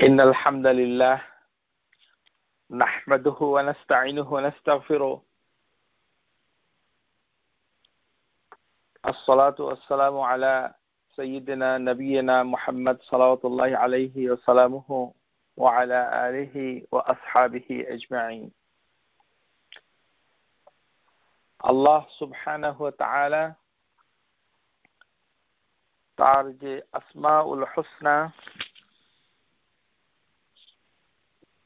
إن الحمد لله نحمده ونستعينه ونستغفره الصلاة والسلام على سيدنا نبينا محمد صلوات الله عليه وسلامه وعلى آله وأصحابه أجمعين الله سبحانه وتعالى তার যে আসমাউল হুসনা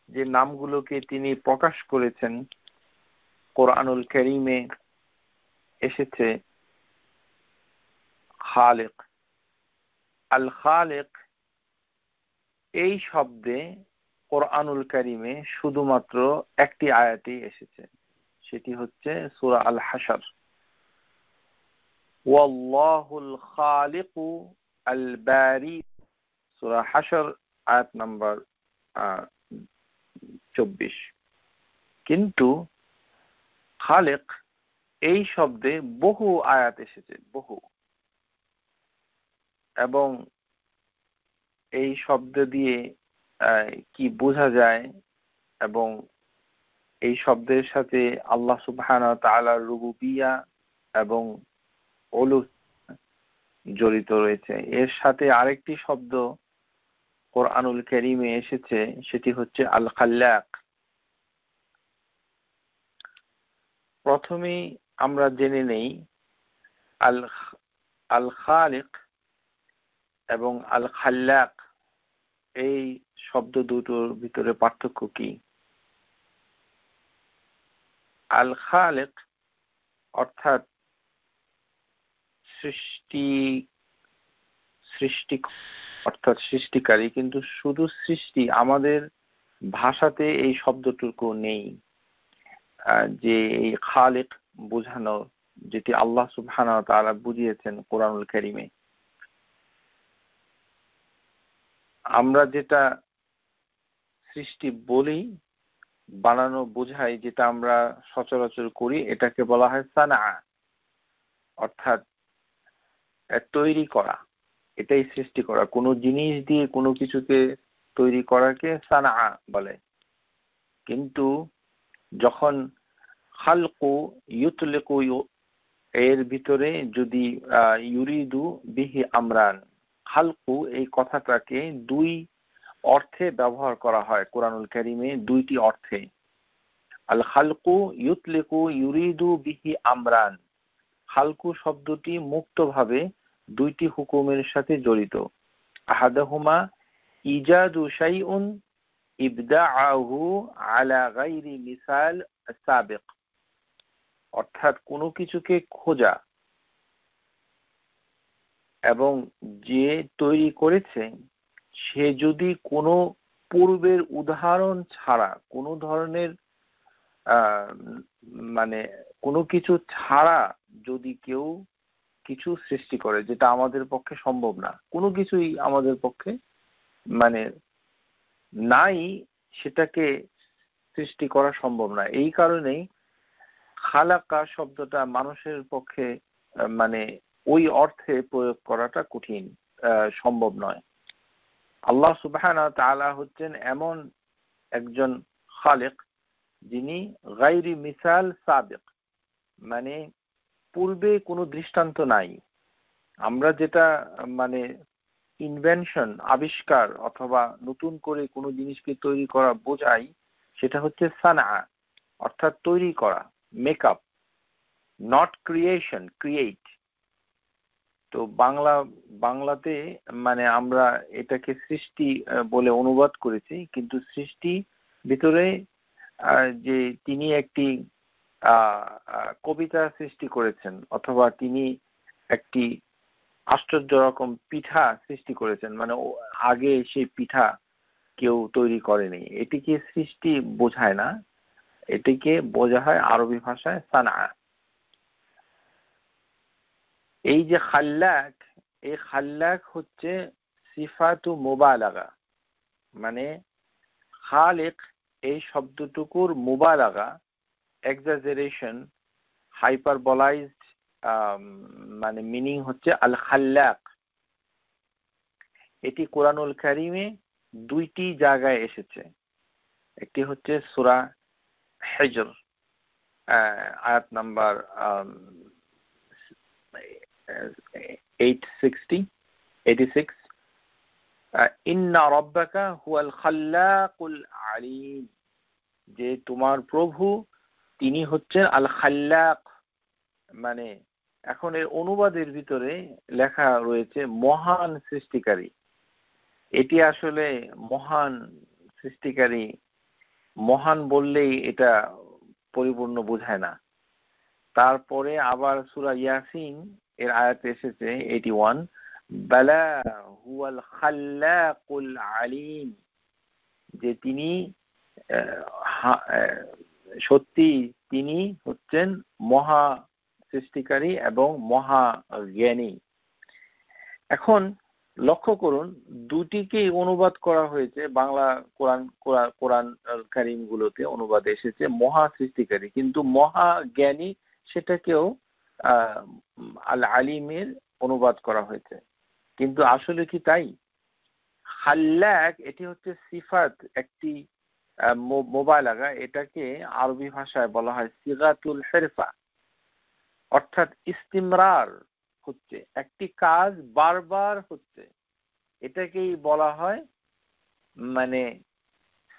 যে নামগুলোকে তিনি প্রকাশ করেছেন কোরআনুল কারীমে এসেছে খালিক আল খালিক এই শব্দে কোরআনুল কারীমে শুধুমাত্র একটি আয়াতেই এসেছে, সেটি হচ্ছে সূরা আল হাশর। ওয়াল্লাহুল খালিকু আল বারি, সূরা হাশর আয়াত নাম্বার 24। কিন্তু খালিক এই শব্দে বহু আয়াত এসেছে, বহু, এবং এই শব্দ দিয়ে কি বোঝা যায় এবং এই শব্দের সাথে আল্লাহ সুবহানাহু ওয়া তাআলার রুবুবিয়্যা এবং উলুহ জড়িত রয়েছে। এর সাথে আরেকটি শব্দ কোরআনুল কারীমে এসেছে, সেটি হচ্ছে আল খাল্লাক। প্রথমেই আমরা জেনে নেই আল খালিক এবং আল খাল্লাক এই শব্দ দুটোর ভিতরে পার্থক্য কি। আল খালিক অর্থাৎ সৃষ্টিকারী, কিন্তু শুধু সৃষ্টি, আমাদের ভাষাতে এই শব্দটুকু নেই যে এই খালিক বোঝানো, যেটি আল্লাহ সুবহানাহু ওয়া তাআলা বুঝিয়েছেন কোরআনুল কারীমে। আমরা যেটা সৃষ্টি বলি, বানানো বোঝাই, যেটা আমরা সচরাচর করি, এটাকে বলা হয় সানা, অর্থাৎ তৈরি করা, এটাই সৃষ্টি করা। কোনো জিনিস দিয়ে কোনো কিছুকে তৈরি করাকে সানা বলে। কিন্তু যখন খালকু ইউতলিকু, এর ভিতরে যদি ইউরিদু বিহি আমরান, খালকু এই কথাটাকে দুই অর্থে ব্যবহার করা হয় কোরআনুল কারীমে, দুইটি অর্থে। আল খালকু ইউতলিকু ইউরিদু বিহি আমরান, খালকু শব্দটি মুক্তভাবে দুইটি হুকুমের সাথে জড়িত। আহাদাহুমা ইজাদু শাইউন ইবদাআহু আলা গায়রি মিসাল সাবিক, অর্থাৎ কোনো কিছুকে খোঁজা এবং যে তৈরি করেছে সে যদি কোনো পূর্বের উদাহরণ ছাড়া, কোনো ধরনের মানে কোনো কিছু ছাড়া যদি কেউ কিছু সৃষ্টি করে, যেটা আমাদের পক্ষে সম্ভব না, কোনো কিছুই আমাদের পক্ষে মানে নাই, সেটাকে সৃষ্টি করা সম্ভব না। এই কারণেই খালাকা শব্দটা মানুষের পক্ষে মানে ওই অর্থে প্রয়োগ করাটা কঠিন, সম্ভব নয়। আল্লাহ সুবহানাহু ওয়া তাআলা হচ্ছেন এমন একজন খালিক যিনি গায়রি মিসাল সাবিক, মানে পূর্বে কোনো দৃষ্টান্ত নাই। আমরা যেটা মানে ইনভেনশন, আবিষ্কার অথবা নতুন করে কোনো জিনিসকে তৈরি করা বোঝাই, সেটা হচ্ছে সানা, অর্থাৎ তৈরি করা, মেকআপ, নট ক্রিয়েশন, ক্রিয়েট। তো বাংলাতে মানে আমরা এটাকে সৃষ্টি বলে অনুবাদ করেছি, কিন্তু সৃষ্টি ভিতরে যে তিনি একটি কবিতা সৃষ্টি করেছেন, অথবা তিনি একটি আশ্চর্য রকম পিঠা সৃষ্টি করেছেন, মানে আগে সেই পিঠা কেউ তৈরি করেনি, এটিকে সৃষ্টি বোঝায় না, এটিকে বোঝা হয় আরবি ভাষায় সানা। এই যে খাল্লাক, এই খাল্লাক হচ্ছে সিফাতু মুবালাগা, মানে খালিক এই শব্দটুকুর মুবালাগা, এক্সাজারেশন, হাইপারবোলাইজড মানে মিনিং হচ্ছে আল খাল্লাক। এটি কোরআনুল কারীমে দুইটি জায়গায় এসেছে। একটি হচ্ছে সূরা হিজর আয়াত নাম্বার 86 ইন্না রাব্বাকা হুয়াল খাল্লাকুল আলীম, যে তোমার প্রভু তিনি হচ্ছেন আল খাল্লাক। মানে এখন এর অনুবাদের ভিতরে লেখা রয়েছে মহান সৃষ্টিকারী। এটি আসলে মহান সৃষ্টিকারী, মহান বললেই এটা পরিপূর্ণ বোঝায় না। তারপরে আবার সূরা ইয়াসিন এর আয়াতে এসেছে 81 বালা হুয়াল খাল্লাকুল আলীম, যে তিনি সত্যি তিনি হচ্ছেন মহা সৃষ্টিকারী এবং মহা জ্ঞানী। এখন লক্ষ্য করুন, দুটিকেই অনুবাদ করা হয়েছে বাংলা কোরআন কারীমগুলোতে অনুবাদ এসেছে মহা সৃষ্টিকারী, কিন্তু মহা জ্ঞানী সেটাকেও আল আলিমের অনুবাদ করা হয়েছে। কিন্তু আসলে কি তাই? খাল্লাক এটি হচ্ছে সিফাত, একটি মোবালাগা। এটাকে আরবি ভাষায় বলা হয় সিগাতুল হিরফা, অর্থাৎ ইস্তিমরার হচ্ছে, একটি কাজ বারবার হচ্ছে, এটাকেই বলা হয় মানে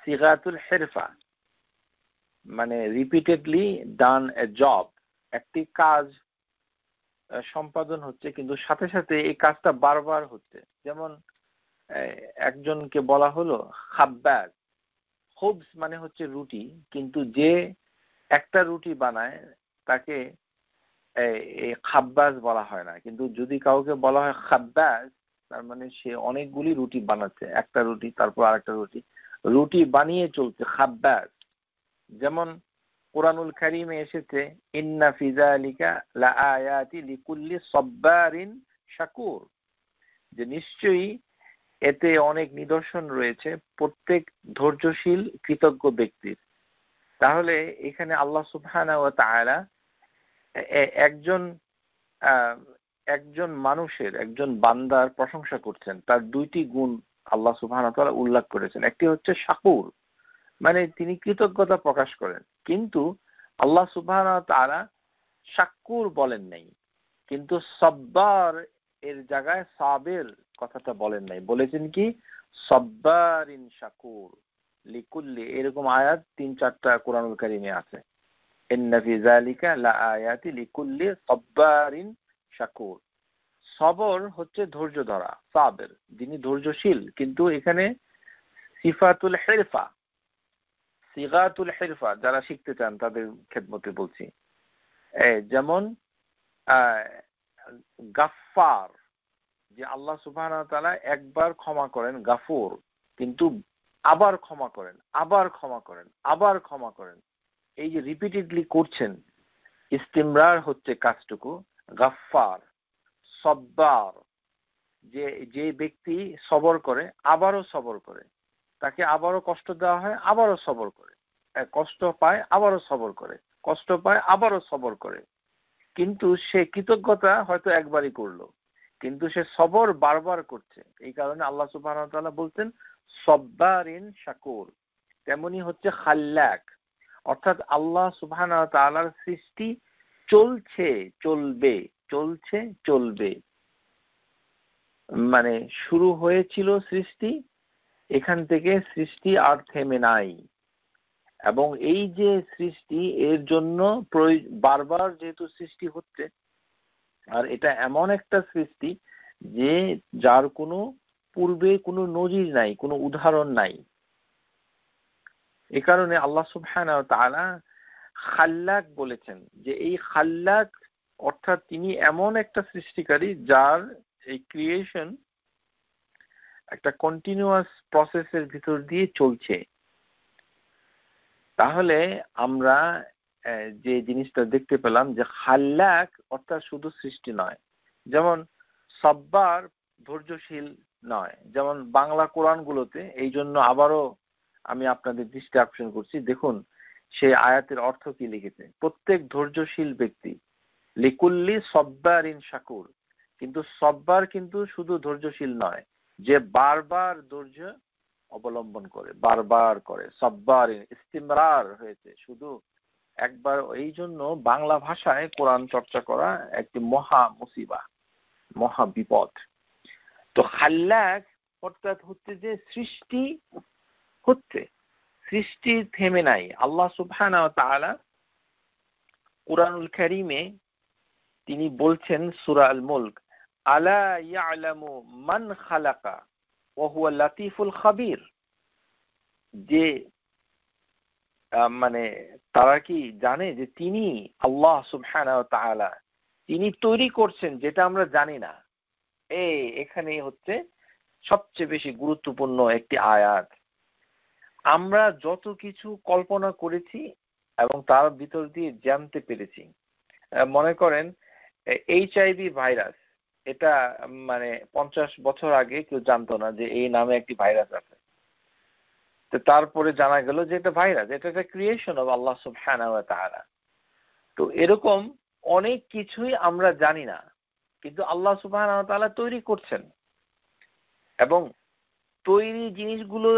সিগাতুল হিরফা, মানে রিপিটেডলি ডান এ জব। একটি কাজ সম্পাদন হচ্ছে কিন্তু সাথে সাথে এই কাজটা বারবার হচ্ছে। যেমন একজনকে বলা হলো খাব্বাজ। খুবস মানে হচ্ছে রুটি, কিন্তু যে একটা রুটি বানায় তাকে খাব্বাজ বলা হয় না। কিন্তু যদি কাউকে বলা হয় খাব্বাজ, তার মানে সে অনেকগুলি রুটি বানাচ্ছে, একটা রুটি তারপর আরেকটা রুটি বানিয়ে চলছে, খাব্বাজ। যেমন কুরআনুল কারীমে এসেছে ইন্না ফি যালিকা লাআয়াতি লিকুল্লি সাব্বারিন শাকুর, যে নিশ্চয়ই এতে অনেক নিদর্শন রয়েছে প্রত্যেক ধৈর্যশীল কৃতজ্ঞ ব্যক্তির। তাহলে এখানে আল্লাহ সুবহানাহু ওয়া তাআলা একজন মানুষের, একজন বান্দার প্রশংসা করছেন। তার দুইটি গুণ আল্লাহ সুবহানাহু ওয়া তাআলা উল্লেখ করেছেন। একটি হচ্ছে শাকুর, মানে তিনি কৃতজ্ঞতা প্রকাশ করেন, কিন্তু আল্লাহ সুবহানাহু ওয়া তাআলা শাকুর বলেন নাই, কিন্তু সব্বার এর জায়গায় সাবির কথাটা বলেন নাই, বলেছেন কি সব্বারিন শাকুর লিকুল্লি। এরকম আয়াত 3-4টা কোরআনুল কারীমে আছে, ইন্না ফি যালিকা লাআয়াতি লিকুল্লি সাব্বারিন শাকুর। সবর হচ্ছে ধৈর্য ধরা, সাবির যিনি ধৈর্যশীল, কিন্তু এখানে সিফাতুল হিরফা, সিগাতুল হিরফা যারা শিখতে চান তাদের খেদমতে বলছি। যেমন গাফফার, যে আল্লাহ সুবহানাহু ওয়া তাআলা একবার ক্ষমা করেন গাফুর, কিন্তু আবার ক্ষমা করেন, আবার ক্ষমা করেন, আবার ক্ষমা করেন, এই যে রিপিটেডলি করছেন, ইস্তিমরার হচ্ছে কাজটুকু। গাফফার, সব্বার, যে ব্যক্তি সবর করে আবারও সবর করে, তাকে আবারও কষ্ট দেওয়া হয় আবারও সবর করে, কষ্ট পায় আবারও সবর করে, কষ্ট পায় আবারও সবর করে, কিন্তু সে কৃতজ্ঞতা হয়তো একবারই করলো, কিন্তু সে সবর বারবার করছে। এই কারণে আল্লাহ সুবহানাহু ওয়া তাআলা বলতেন সব্বারিন শাকুর। তেমনি হচ্ছে খাল্লাক, অর্থাৎ আল্লাহ সুবহানাহু ওয়া তাআলার সৃষ্টি চলছে, চলবে, চলছে, চলবে, মানে শুরু হয়েছিল সৃষ্টি, এখান থেকে সৃষ্টি আর থেমে নাই। এবং এই যে সৃষ্টি, এর জন্য বারবার যেহেতু সৃষ্টি হচ্ছে, আর এটা এমন একটা সৃষ্টি যে যার কোনো পূর্বে কোনো নজির নাই, কোনো উদাহরণ নাই। এ কারণে আল্লাহ সুবহানাহু ওয়া তাআলা খাল্লাক বলেছেন, যে এই খাল্লাক অর্থাৎ তিনি এমন একটা সৃষ্টিকারী যার এই ক্রিয়েশন একটা কন্টিনিউয়াস প্রসেসের ভিতর দিয়ে চলছে। তাহলে আমরা যে জিনিসটা দেখতে পেলাম যে খাল্লাক অর্থাৎ শুধু সৃষ্টি নয়, যেমন সব্বার ধৈর্যশীল নয়, যেমন বাংলা কোরআনগুলোতে। এই জন্য আবারও আমি আপনাদের দৃষ্টি আকর্ষণ করছি, দেখুন সেই আয়াতের অর্থ কি লিখেছে, প্রত্যেক ধৈর্যশীল ব্যক্তি, লিকুল্লি সব্বারিন শাকুর, কিন্তু সব্বার কিন্তু শুধু ধৈর্যশীল নয়, যে বারবার ধৈর্য অবলম্বন করে, বারবার করে, সাব্বারিন, ইস্তিমরার হয়েছে। শুধু একবার, এই জন্য বাংলা ভাষায় কোরআন চর্চা করা একটি মহা মুসিবা, মহা বিপদ। তো খাল্লাক অর্থাৎ হচ্ছে যে সৃষ্টি হচ্ছে, সৃষ্টি থেমে নাই। আল্লাহ সুবহানাহু ওয়া তাআলা কুরআনুল কারীমে তিনি বলছেন সূরা আল মুলক, আলা ইয়ালামু মান খালাকা ওয়া হুয়া লাতীফুল খাবীর, যে মানে তারা কি জানে যে তিনি আল্লাহ সুবহানাহু ওয়া তাআলা, তিনি তৈরি করছেন যেটা আমরা জানি না। এখানে হচ্ছে সবচেয়ে বেশি গুরুত্বপূর্ণ একটি আয়াত। আমরা যত কিছু কল্পনা করেছি এবং তার ভিতর দিয়ে জানতে পেরেছি, মনে করেন HIV ভাইরাস, এটা মানে 50 বছর আগে কেউ জানতো না যে এই নামে একটি ভাইরাস আছে। তো তারপরে জানা গেল যে এটা ভাইরাস, এটা একটা ক্রিয়েশন অফ আল্লাহ সুবহানাহু ওয়া তাআলা। তো এরকম অনেক কিছুই আমরা জানি না, কিন্তু আল্লাহ সুবহানাহু ওয়া তাআলা তৈরি করছেন। এবং তৈরি জিনিসগুলো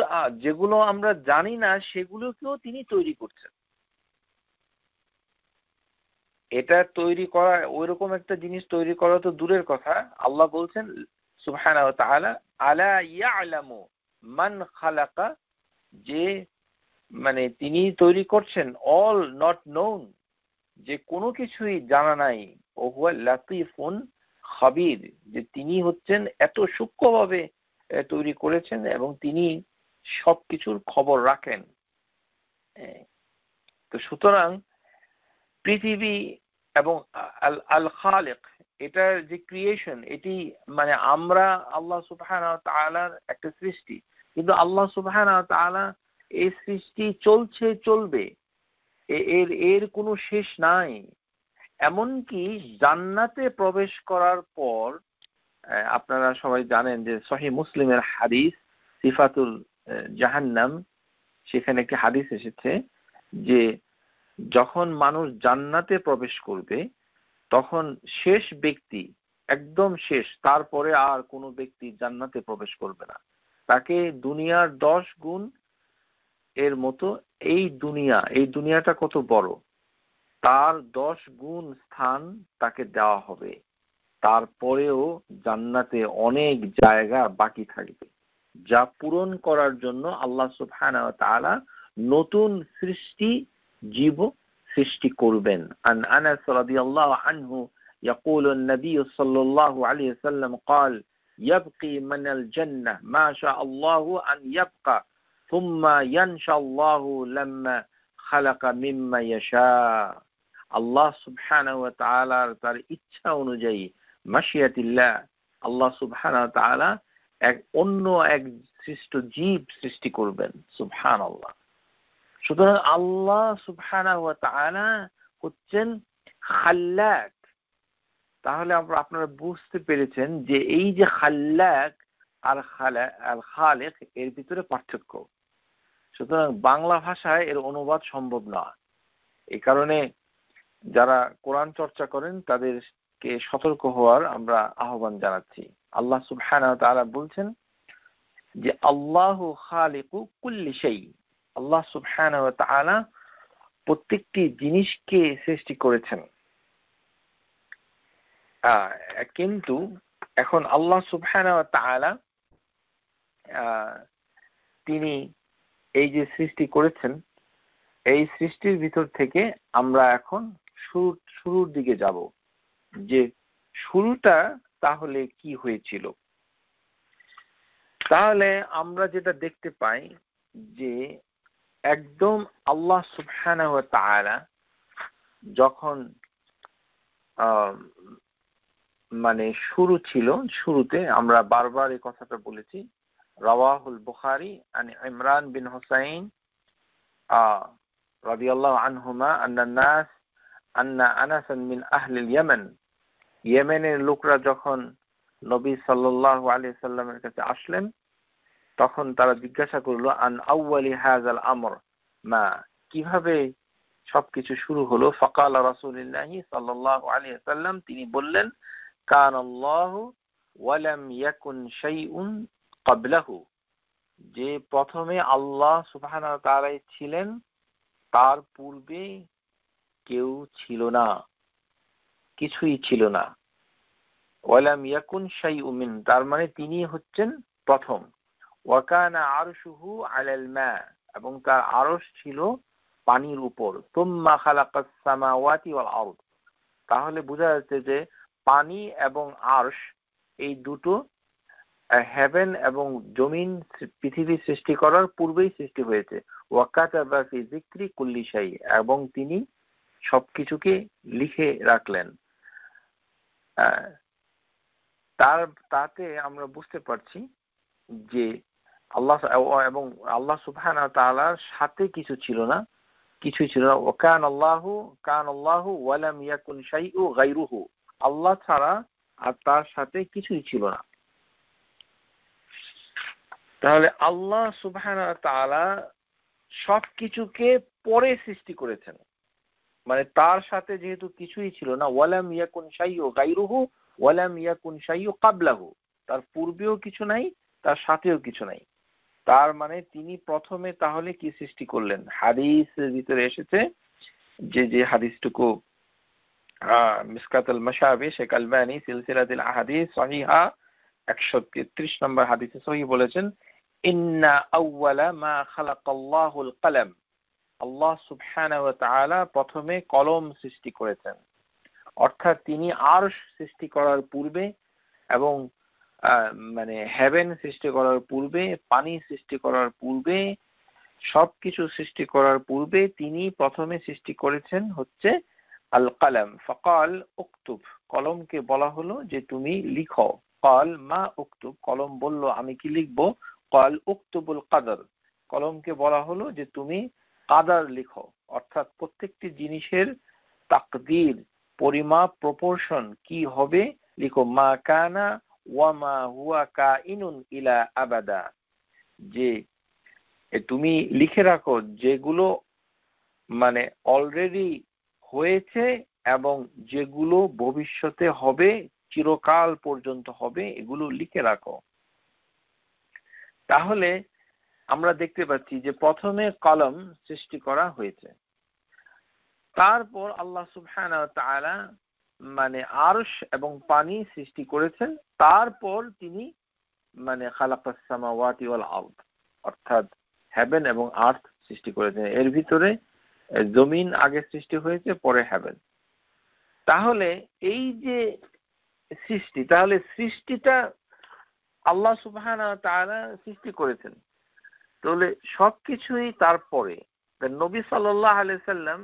যেগুলো আমরা জানি না সেগুলোকেও তিনি তৈরি করছেন। এটা তৈরি করা, ওইরকম একটা জিনিস তৈরি করা তো দূরের কথা, আল্লাহ বলছেন সুবহানাহু ওয়া তাআলা আলা ইয়ালামু মান খালাকা, যে মানে তিনি তৈরি করছেন, অল নট নোন, যে কোনো কিছুই জানা নাই, ও হুয়া লাতীফুন খাবীর, যে তিনি হচ্ছেন এত সূক্ষ্মভাবে তৈরি করেছেন এবং তিনি সবকিছুর খবর রাখেন। তো সুতরাং পৃথিবী এবং আল খালিক, এটার যে ক্রিয়েশন, এটি মানে আমরা আল্লাহ সুবহানাহু ওয়া তাআলার একটা সৃষ্টি, কিন্তু আল্লাহ সুবহানাহু ওয়া তাআলা এই সৃষ্টি চলছে, চলবে, এর কোনো শেষ নাই। এমনকি জান্নাতে প্রবেশ করার পর, আপনারা সবাই জানেন যে সহিহ মুসলিমের হাদিস সিফাতুল জাহান্নাম, সেখানে একটি হাদিস এসেছে যে যখন মানুষ জান্নাতে প্রবেশ করবে তখন শেষ ব্যক্তি, একদম শেষ, তারপরে আর কোনো ব্যক্তি জান্নাতে প্রবেশ করবে না। তাকে দুনিয়ার 10 গুণ এর মতো, এই দুনিয়াটা কত বড়, তার 10 গুণ স্থান তাকে দেওয়া হবে। তারপরেও জান্নাতে অনেক জায়গা বাকি থাকবে, যা পূরণ করার জন্য আল্লাহ সুবহানাহু ওয়া তাআলা নতুন জীব সৃষ্টি করবেন। আন আনাস রাদিয়াল্লাহু আনহু يقول النبي صلى الله عليه وسلم قال يبقي من الجنة ما شاء الله أن يبقى ثم ينشأ الله لما خلق مما يشاء। আল্লাহ সুবহানাহু ওয়া তাআলা তার ইচ্ছা অনুযায়ী, মাশিয়াতিল্লাহ, আল্লাহ সুবহানাহু ওয়া তাআলা অন্য এক সৃষ্ট জীব সৃষ্টি করবেন। সুবহানাল্লাহ। সুতরাং আল্লাহ সুবহানাহু ওয়া তাআলা হচ্ছেন খাল্লাক। তাহলে আপনারা বুঝতে পেরেছেন যে এই যে খাল্লাক আর খালিক, এর ভিতরে পার্থক্য। সুতরাং বাংলা ভাষায় এর অনুবাদ সম্ভব না। এই কারণে যারা কোরআন চর্চা করেন তাদেরকে সতর্ক হওয়ার আমরা আহ্বান জানাচ্ছি। আল্লাহ সুবহানাহু ওয়া তাআলা বলছেন যে আল্লাহু খালিকু কুল্লি শাই, আল্লাহ সুবহানাহু ওয়া তাআলা প্রত্যেকটি জিনিসকে সৃষ্টি করেছেন। কিন্তু এখন আল্লাহ সুবহানাহু ওয়া তাআলা তিনি এই যে সৃষ্টি করেছেন, এই সৃষ্টির ভিতর থেকে আমরা এখন শুরুর দিকে যাব, যে শুরুটা তাহলে কি হয়েছিল। তাহলে আমরা যেটা দেখতে পাই যে একদম আল্লাহ সুবহানাহু ওয়া তাআলা যখন মানে শুরু ছিল, শুরুতে আমরা বারবার এই কথাটা বলেছি, রাওয়াহুল বুখারী আন ইমরান বিন হুসাইন রাদিয়াল্লাহু আনহুমা আন্না আনাসান মিন আহলিল ইয়ামান, ইয়েমেনের লোকরা যখন নবী সাল্লাল্লাহু আলাইহি সাল্লামের কাছে আসলেন তখন তারা জিজ্ঞাসা করলো আন আউয়ালি হাযাল আমর মা, কিভাবে সবকিছু শুরু হলো। ফাকালা রাসূলুল্লাহি সাল্লাল্লাহু আলাইহি সাল্লাম, তিনি বললেন কানাল্লাহু ওয়া লাম ইয়াকুন শাইউন ক্বাবলাহু, যে প্রথমে আল্লাহ সুবহানাহু ওয়া তাআলা ছিলেন, তার পূর্বে কেউ ছিল না, কিছুই ছিল না। ওয়ালাম ইয়াকুন শাইউম মিন, তার মানে তিনি হচ্ছেন প্রথম। ওয়া কানা আরশুহু আলাল মা, এবং তার আরশ ছিল পানির উপর। তুম্মা খালাকাস সামাওয়াতি ওয়াল আরদ, তাহলে বোঝা যাচ্ছে যে পানি এবং আরশ এই দুটো হেভেন এবং জমিন, পৃথিবী সৃষ্টি করার পূর্বেই সৃষ্টি হয়েছে। ওয়া কাতাবা ফি যিকরি কুল্লি শাই, এবং তিনি সবকিছুকে লিখে রাখলেন। তাতে আমরা বুঝতে পারছি যে আল্লাহ এবং আল্লাহ সুবহানাহু ওয়া তাআলার সাথে কিছু ছিল না, কিছুই ছিল না। কান আল্লাহু ওয়া লাম ইয়াকুন শাইউ গায়রুহু, আল্লাহ ছাড়া আর তার সাথে কিছুই ছিল না। তাহলে আল্লাহ সুবহানাহু ওয়া তাআলা সবকিছুকে পরে সৃষ্টি করেছেন, মানে তার সাথে যেহেতু কিছুই ছিল না, ওয়ালাম ইয়াকুন শাইউ গায়রুহু ওয়ালাম ইয়াকুন শাইউ ক্বাবলাহু, তার পূর্বেও কিছু নাই, তার সাথেও কিছু নাই। তার মানে তিনি প্রথমে তাহলে কি সৃষ্টি করলেন? হাদিসের ভিতরে এসেছে যে হাদিসটুকু মিসকাতুল মাশাবি শেখ আলবানী সিলসিলাতুল আহাদিস সহিহা 133 নম্বর হাদিসে সহিহ বলেছেন, ইন্না আউওয়ালা মা খালাকাল্লাহুল কলম, আল্লাহ সুবহানাহু ওয়া তাআলা প্রথমে কলম সৃষ্টি করেছেন। অর্থাৎ তিনি আরশ সৃষ্টি করার পূর্বে এবং মানে হেভেন সৃষ্টি করার পূর্বে, পানি সৃষ্টি করার পূর্বে, সবকিছু সৃষ্টি করার পূর্বে তিনি প্রথমে সৃষ্টি করেছেন হচ্ছে আল কলম। ফাকাল উকতুব, কলমকে বলা হলো যে তুমি লিখো। ক্বাল মা উকতুব, কলম বলল আমি কি লিখবো। ক্বাল উকতুবুল কদর, কলমকে বলা হলো যে তুমি কাদার লিখো, অর্থাৎ প্রত্যেকটি জিনিসের তাকদীর, পরিমাপ, প্রপোর্শন কি হবে লিখো। মা কানা ওয়া মা হুয়া কাইনুন ইলা আবাদা, যে তুমি লিখে রাখো যেগুলো মানে অলরেডি হয়েছে এবং যেগুলো ভবিষ্যতে হবে, চিরকাল পর্যন্ত হবে, এগুলো লিখে রাখো। তাহলে আমরা দেখতে পাচ্ছি যে প্রথমে কলম সৃষ্টি করা হয়েছে, তারপর আল্লাহ সুবহানাহু ওয়া তাআলা মানে আরশ এবং পানি সৃষ্টি করেছেন, তারপর তিনি মানে খালাকাস সামাওয়াতি ওয়াল আরদ, অর্থাৎ হেভেন এবং আর্থ সৃষ্টি করেছেন। এর ভিতরে জমিন আগে সৃষ্টি হয়েছে, পরে হেভেন। তাহলে এই যে সৃষ্টি, তাহলে সৃষ্টিটা আল্লাহ সুবহানাহু ওয়া তাআলা সৃষ্টি করেছেন, তাহলে সবকিছুই তারপরে। নবী সাল্লাল্লাহু আলাইহি সাল্লাম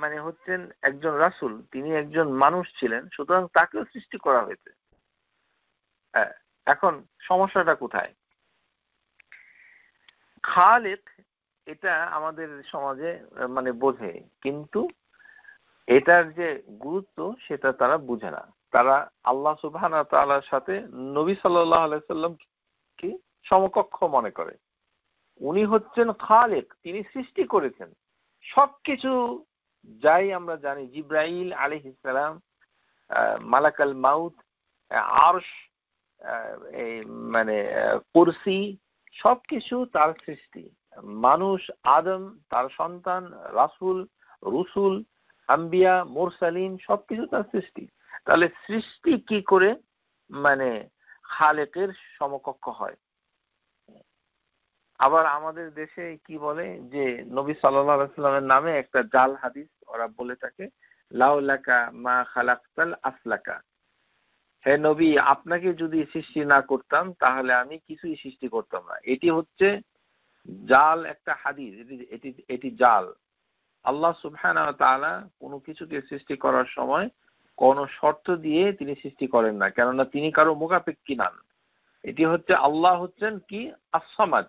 মানে হচ্ছেন একজন রাসূল, তিনি একজন মানুষ ছিলেন, সুতরাং তাকেও সৃষ্টি করা হয়েছে। এখন সমস্যাটা কোথায়? খালিক এটা আমাদের সমাজে মানে বোঝে, কিন্তু এটার যে গুরুত্ব সেটা তারা বুঝে না। তারা আল্লাহ সুবহানাহু ওয়া তাআলার সাথে নবী সাল্লাল্লাহু আলাইহি সাল্লামকে সমকক্ষ মনে করে। উনি হচ্ছেন খালিক, তিনি সৃষ্টি করেছেন সবকিছু। যাই আমরা জানি, জিব্রাইল আলাইহিস সালাম, মালাকাল মাউত, আরশ, এই মানে কুরসি, সবকিছু তার সৃষ্টি। মানুষ আদম, তার সন্তান, রাসূল, রুসুল, আম্বিয়া, মুরসালিন, সবকিছু তার সৃষ্টি। তাহলে সৃষ্টি কি করে মানে খালেকের সমকক্ষ হয়? আবার আমাদের দেশে কি বলে যে নবী সাল্লাল্লাহু আলাইহি ওয়াসাল্লামের নামে একটা জাল হাদিস ওরা বলে থাকে, লাউলাকা মা খালাকতাল আসলাকা, হে নবী আপনাকে যদি সৃষ্টি না করতাম তাহলে আমি কিছুই সৃষ্টি করতাম না। এটি হচ্ছে জাল একটা হাদিস, এটি জাল। আল্লাহ সুবহানাহু ওয়া তাআলা কোনো কিছুকে সৃষ্টি করার সময় কোনো শর্ত দিয়ে তিনি সৃষ্টি করেন না, কেননা তিনি কারো মুখাপেক্ষী নন। এটি হচ্ছে আল্লাহ হচ্ছেন কি as-সামাদ,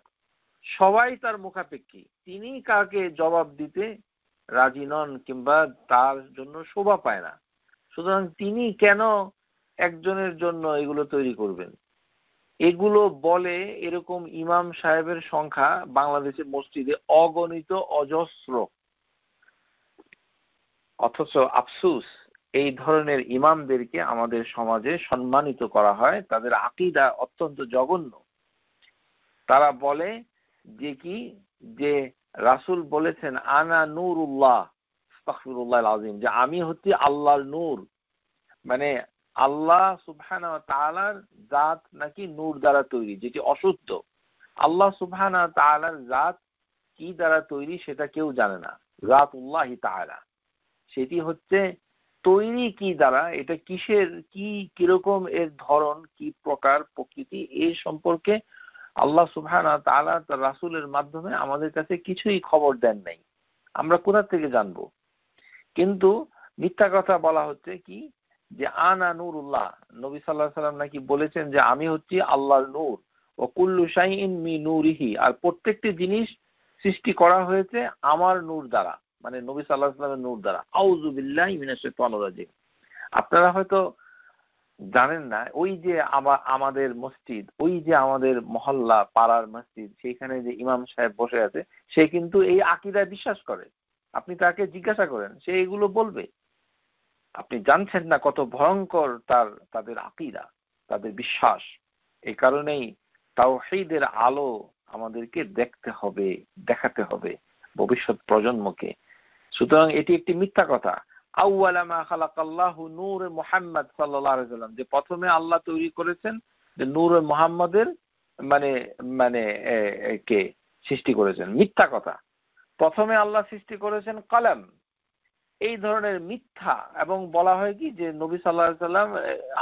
সবাই তার মুখাপেক্ষী, তিনি কাকে জবাব দিতে রাজি নন কিংবা তার জন্য শোভা পায় না। সুতরাং তিনি কেন একজনের জন্য এগুলো তৈরি করবেন? এগুলো বলে এরকম ইমাম সাহেবের সংখ্যা বাংলাদেশের মসজিদে অগণিত, অজস্র। অথচ আফসুস, এই ধরনের ইমামদেরকে আমাদের সমাজে সম্মানিত করা হয়, তাদের আকীদা অত্যন্ত জঘন্য। তারা বলে যে কি, যে রাসূল বলেছেন আনা নূরুল্লাহ, আস্তাগফিরুল্লাহল আযীম, যে আমি হচ্ছি আল্লাহর নূর। মানে আল্লাহ সুবহানাহু ওয়া তাআলার জাত নাকি নূর দ্বারা তৈরি, যেটি অশুদ্ধ। আল্লাহ সুবহানাহু ওয়া তাআলার জাত কি দ্বারা তৈরি সেটা কেউ জানে না। জাতুল্লাহি তাআলা সেটি হচ্ছে তৈরি কি দ্বারা, এটা কিসের, কি কিরকম এর ধরন, কি প্রকার প্রকৃতি, এই সম্পর্কে আল্লাহ সুবহানাহু ওয়া তাআলা তার রাসূলের মাধ্যমে আমাদের কাছে কিছুই খবর দেন নাই। আমরা কোথা থেকে জানবো? কিন্তু মিথ্যা কথা বলা হচ্ছে কি, যে আনা নূরুল্লাহ, নবী সাল্লাল্লাহু আলাইহি সাল্লাম নাকি বলেছেন যে আমি হচ্ছি আল্লাহর নূর, ও কুল্লু শাইইন মিন নূরিহি, আর প্রত্যেকটি জিনিস সৃষ্টি করা হয়েছে আমার নূর দ্বারা, মানে নবী সাল্লাল্লাহু আলাইহি সাল্লামের নূর দ্বারা। আউযু বিল্লাহি মিনাশ শাইতানির রাজিম। আপনারা হয়তো জানেন না, ওই যে আমাদের মসজিদ, ওই যে আমাদের মহল্লা পাড়ার মসজিদ, সেইখানে যে ইমাম সাহেব বসে আছে, সে কিন্তু এই আকীদায় বিশ্বাস করে। আপনি তাকে জিজ্ঞাসা করেন, সে এগুলো বলবে। আপনি জানছেন না কত ভয়ঙ্কর তাদের আকীদা, তাদের বিশ্বাস। এই কারণেই তাওহীদের আলো আমাদেরকে দেখতে হবে, দেখাতে হবে ভবিষ্যৎ প্রজন্মকে। সুতরাং এটি একটি মিথ্যা কথা। আউয়ালা মা খালাকাল্লাহু নূর মুহাম্মদ সাল্লাল্লাহু আলাইহি ওয়াসাল্লাম, যে প্রথমে আল্লাহ তৈরি করেছেন যে নূর মুহাম্মদের মানে মানে কে সৃষ্টি করেছেন, মিথ্যা কথা। প্রথমে আল্লাহ সৃষ্টি করেছেন কলম, এই ধরনের মিথ্যা। এবং বলা হয় কি যে নবী সাল্লাল্লাহু আলাইহি সাল্লাম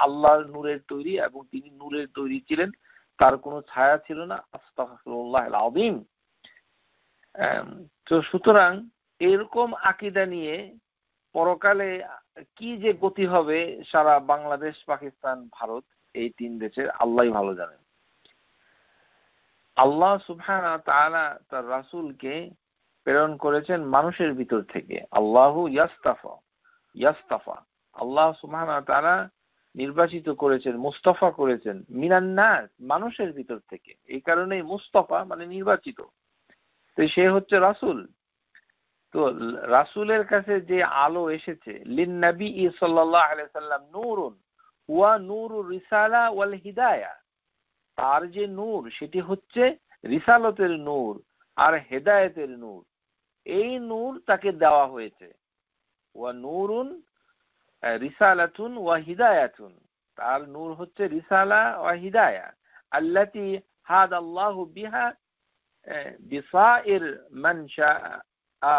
আল্লাহর নূরের তৈরি, এবং তিনি নূরের তৈরি ছিলেন, তার কোনো ছায়া ছিল না। আস্তাগফিরুল্লাহল আযীম। তো সুতরাং এরকম আকীদা নিয়ে পরকালে কি যে গতি হবে সারা বাংলাদেশ, পাকিস্তান, ভারত, এই তিন দেশের আল্লাহই ভালো জানেন। আল্লাহ সুবহানাহু ওয়া তাআলা তার রাসূলকে প্রেরণ করেছেন মানুষের ভিতর থেকে। আল্লাহু ইয়াস্তাফা, আল্লাহ সুবহানাহু ওয়া তাআলা নির্বাচিত করেছেন, মুস্তাফা করেছেন মিনান নাস, মানুষের ভিতর থেকে। এই কারণেই মুস্তাফা মানে নির্বাচিত। তো সে হচ্ছে রাসূল। তো রাসূলের কাছে যে আলো এসেছে, লিন নবী সাল্লাল্লাহু আলাইহি সাল্লাম নূরুন ওয়া নূরুর রিসালা ওয়াল হিদায়া, তার যে নূর সেটি হচ্ছে রিসালতের নূর আর হেদায়েতের নূর। এই নূর তাকে দেওয়া হয়েছে। ওয়া নূরুন রিসালাতুন ওয়া হিদায়াতুন, তার নূর হচ্ছে রিসালা ওয়া হিদায়া। আল্লাতী হাদাল্লাহু বিহা বিসাইর মান শাআ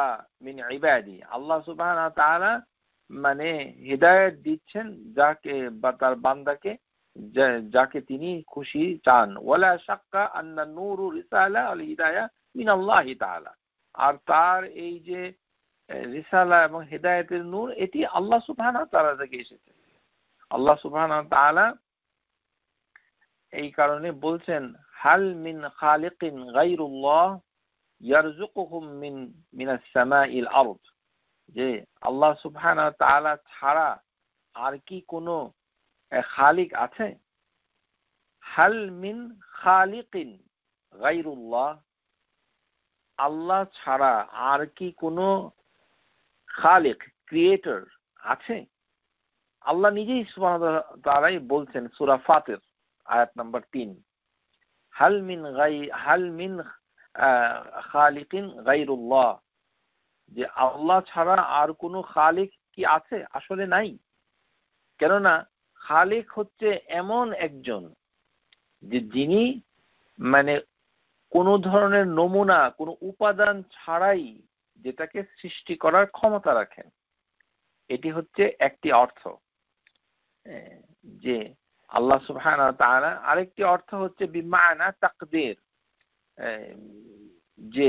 মিন ইবাদি, আল্লাহ সুবহানাহু ওয়া তাআলা মানে হিদায়াত দিচ্ছেন যাকে বা তার বান্দাকে, যাকে তিনি খুশি চান। ওয়ালা শাক্কা আন্না নূরু রিসালা ওয়াল হিদায়া মিন আল্লাহি তাআলা, আর তার এই যে রিসালা এবং হিদায়াতের নূর, এটি আল্লাহ সুবহানাহু ওয়া তাআলা থেকে এসেছে। আল্লাহ সুবহানাহু ওয়া তাআলা এই কারণে বলছেন হাল মিন খালিকিন গায়রুল্লাহ ইয়ারযুকুহুম মিনাস সামাইল আরদ, যে আল্লাহ সুবহানাহু ওয়া তাআলা ছাড়া আর কি কোনো খালিক আছে? হাল মিন খালিকিন গায়রুল্লাহ, আল্লাহ ছাড়া আর কি কোনো খালিক, ক্রিয়েটর আছে? আল্লাহ নিজেই সুবহানাহু ওয়া তাআলাই বলছেন সূরা ফাতির আয়াত নাম্বার 3, হাল মিন খালিকিন গায়রুল্লাহ, যে আল্লাহ ছাড়া আর কোনো খালিক কি আছে? আসলে নাই। কেননা খালিক হচ্ছে এমন একজন যে যিনি মানে কোনো ধরনের নমুনা, কোনো উপাদান ছাড়াই যেটাকে সৃষ্টি করার ক্ষমতা রাখেন। এটি হচ্ছে একটি অর্থ যে আল্লাহ সুবহানাহু ওয়া তাআলা। আরেকটি অর্থ হচ্ছে বিমানা তাকদীর, যে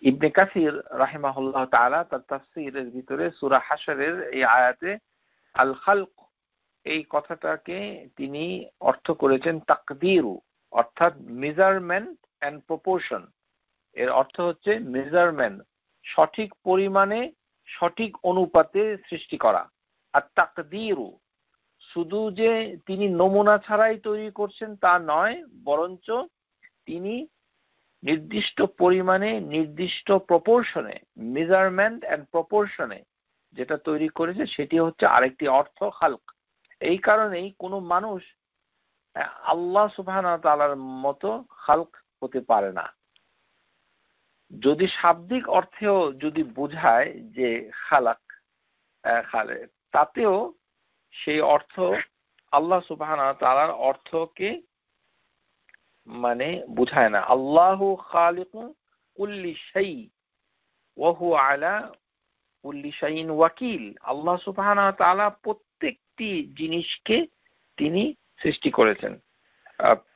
ইবনে কাসির রাহিমাহুল্লাহ তাআলা তার তাফসীরের ভিতরে সূরা হাশরের এই আয়াতে আল খালক এই কথাটাকে তিনি অর্থ করেছেন তাকদীরু, অর্থাৎ মেজারমেন্ট এন্ড প্রপোর্শন। এর অর্থ হচ্ছে মেজারমেন্ট, সঠিক পরিমাণে সঠিক অনুপাতে সৃষ্টি করা। আর তাকদীরু শুধু যে তিনি নমুনা ছাড়াই তৈরি করছেন তা নয়, বরঞ্চ তিনি নির্দিষ্ট পরিমাণে নির্দিষ্ট প্রপোর্শনে, মেজারমেন্ট এন্ড প্রপোর্শনে যেটা তৈরি করেছে সেটি হচ্ছে আরেকটি অর্থ খালক। এই কারণেই কোনো মানুষ আল্লাহ সুবহানাহু ওয়া তাআলার মতো খালক হতে পারে না। যদি শাব্দিক অর্থেও যদি বোঝায় যে খালাক, খালেক, তাতেও সেই অর্থ আল্লাহ সুবহানাহু ওয়া তাআলার অর্থকে মানে বোঝায় না। আল্লাহু খালিকু কুল্লি শাই ওয়া হুয়া আলা কুল্লি শাইইন ওয়াকিল। আল্লাহ সুবহানাহু ওয়া তাআলা প্রত্যেকটি জিনিসকে তিনি সৃষ্টি করেছেন।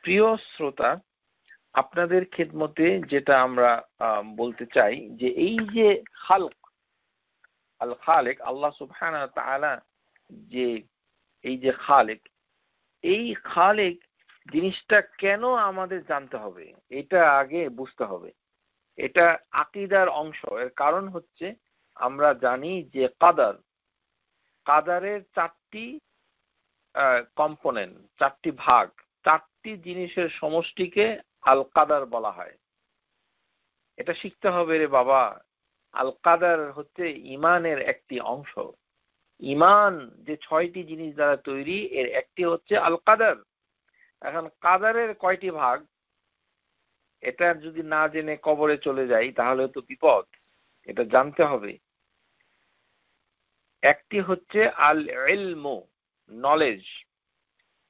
প্রিয় শ্রোতা, আপনাদের খেদমতে যেটা আমরা বলতে চাই যে এই যে খালক, আল খালেক, আল্লাহ সুবহানাহু ওয়া তাআলা যে এই যে খালেক, এই খালেক জিনিসটা কেন আমাদের জানতে হবে, এটা আগে বুঝতে হবে। এটা আকীদার অংশ। এর কারণ হচ্ছে আমরা জানি যে কাদারের চারটি কম্পোনেন্ট, চারটি ভাগ, চারটি জিনিসের সমষ্টিকে আল কাদার বলা হয়। এটা শিখতে হবে রে বাবা। আল কাদার হচ্ছে ইমানের একটি অংশ। ইমান যে 6টি জিনিস দ্বারা তৈরি, এর একটি হচ্ছে আল কাদার। এখন কাদারের কয়টি ভাগ, এটা যদি না জেনে কবরে চলে যাই তাহলে তো বিপদ। এটা জানতে হবে। একটি হচ্ছে আল ইলমু, নলেজ,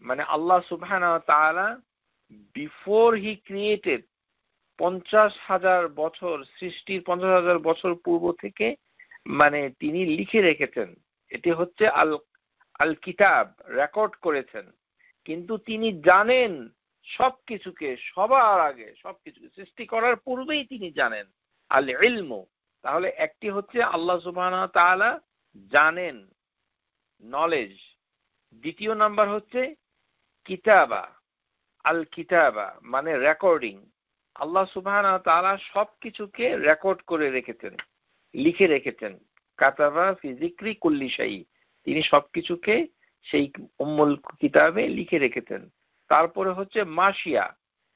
মানে আল্লাহ সুবহানাহু ওয়া তাআলা বিফোর হি ক্রিয়েটেড 50,000 বছর, সৃষ্টির 50,000 বছর পূর্ব থেকে মানে তিনি লিখে রেখেছেন। এটি হচ্ছে আল আল কিতাব, রেকর্ড করেছেন। কিন্তু তিনি জানেন সবকিছুকে, সবার আগে সবকিছুকে সৃষ্টি করার পূর্বেই তিনি জানেন। আল ইলমু, তাহলে একটি হচ্ছে আল্লাহ সুবহানাহু ওয়া তাআলা জানেন, নলেজ। দ্বিতীয় নাম্বার হচ্ছে কিতাবা, আল কিতাবা মানে রেকর্ডিং। আল্লাহ সুবহানাহু ওয়া তাআলা সবকিছুকে রেকর্ড করে রেখেছেন, লিখে রেখেছেন। কাতাবা ফি যিকরি কুল্লি শাই, তিনি সবকিছুকে সেই উম্মুল কিতাবে লিখে রেখেছেন। তারপরে হচ্ছে মাশিয়া,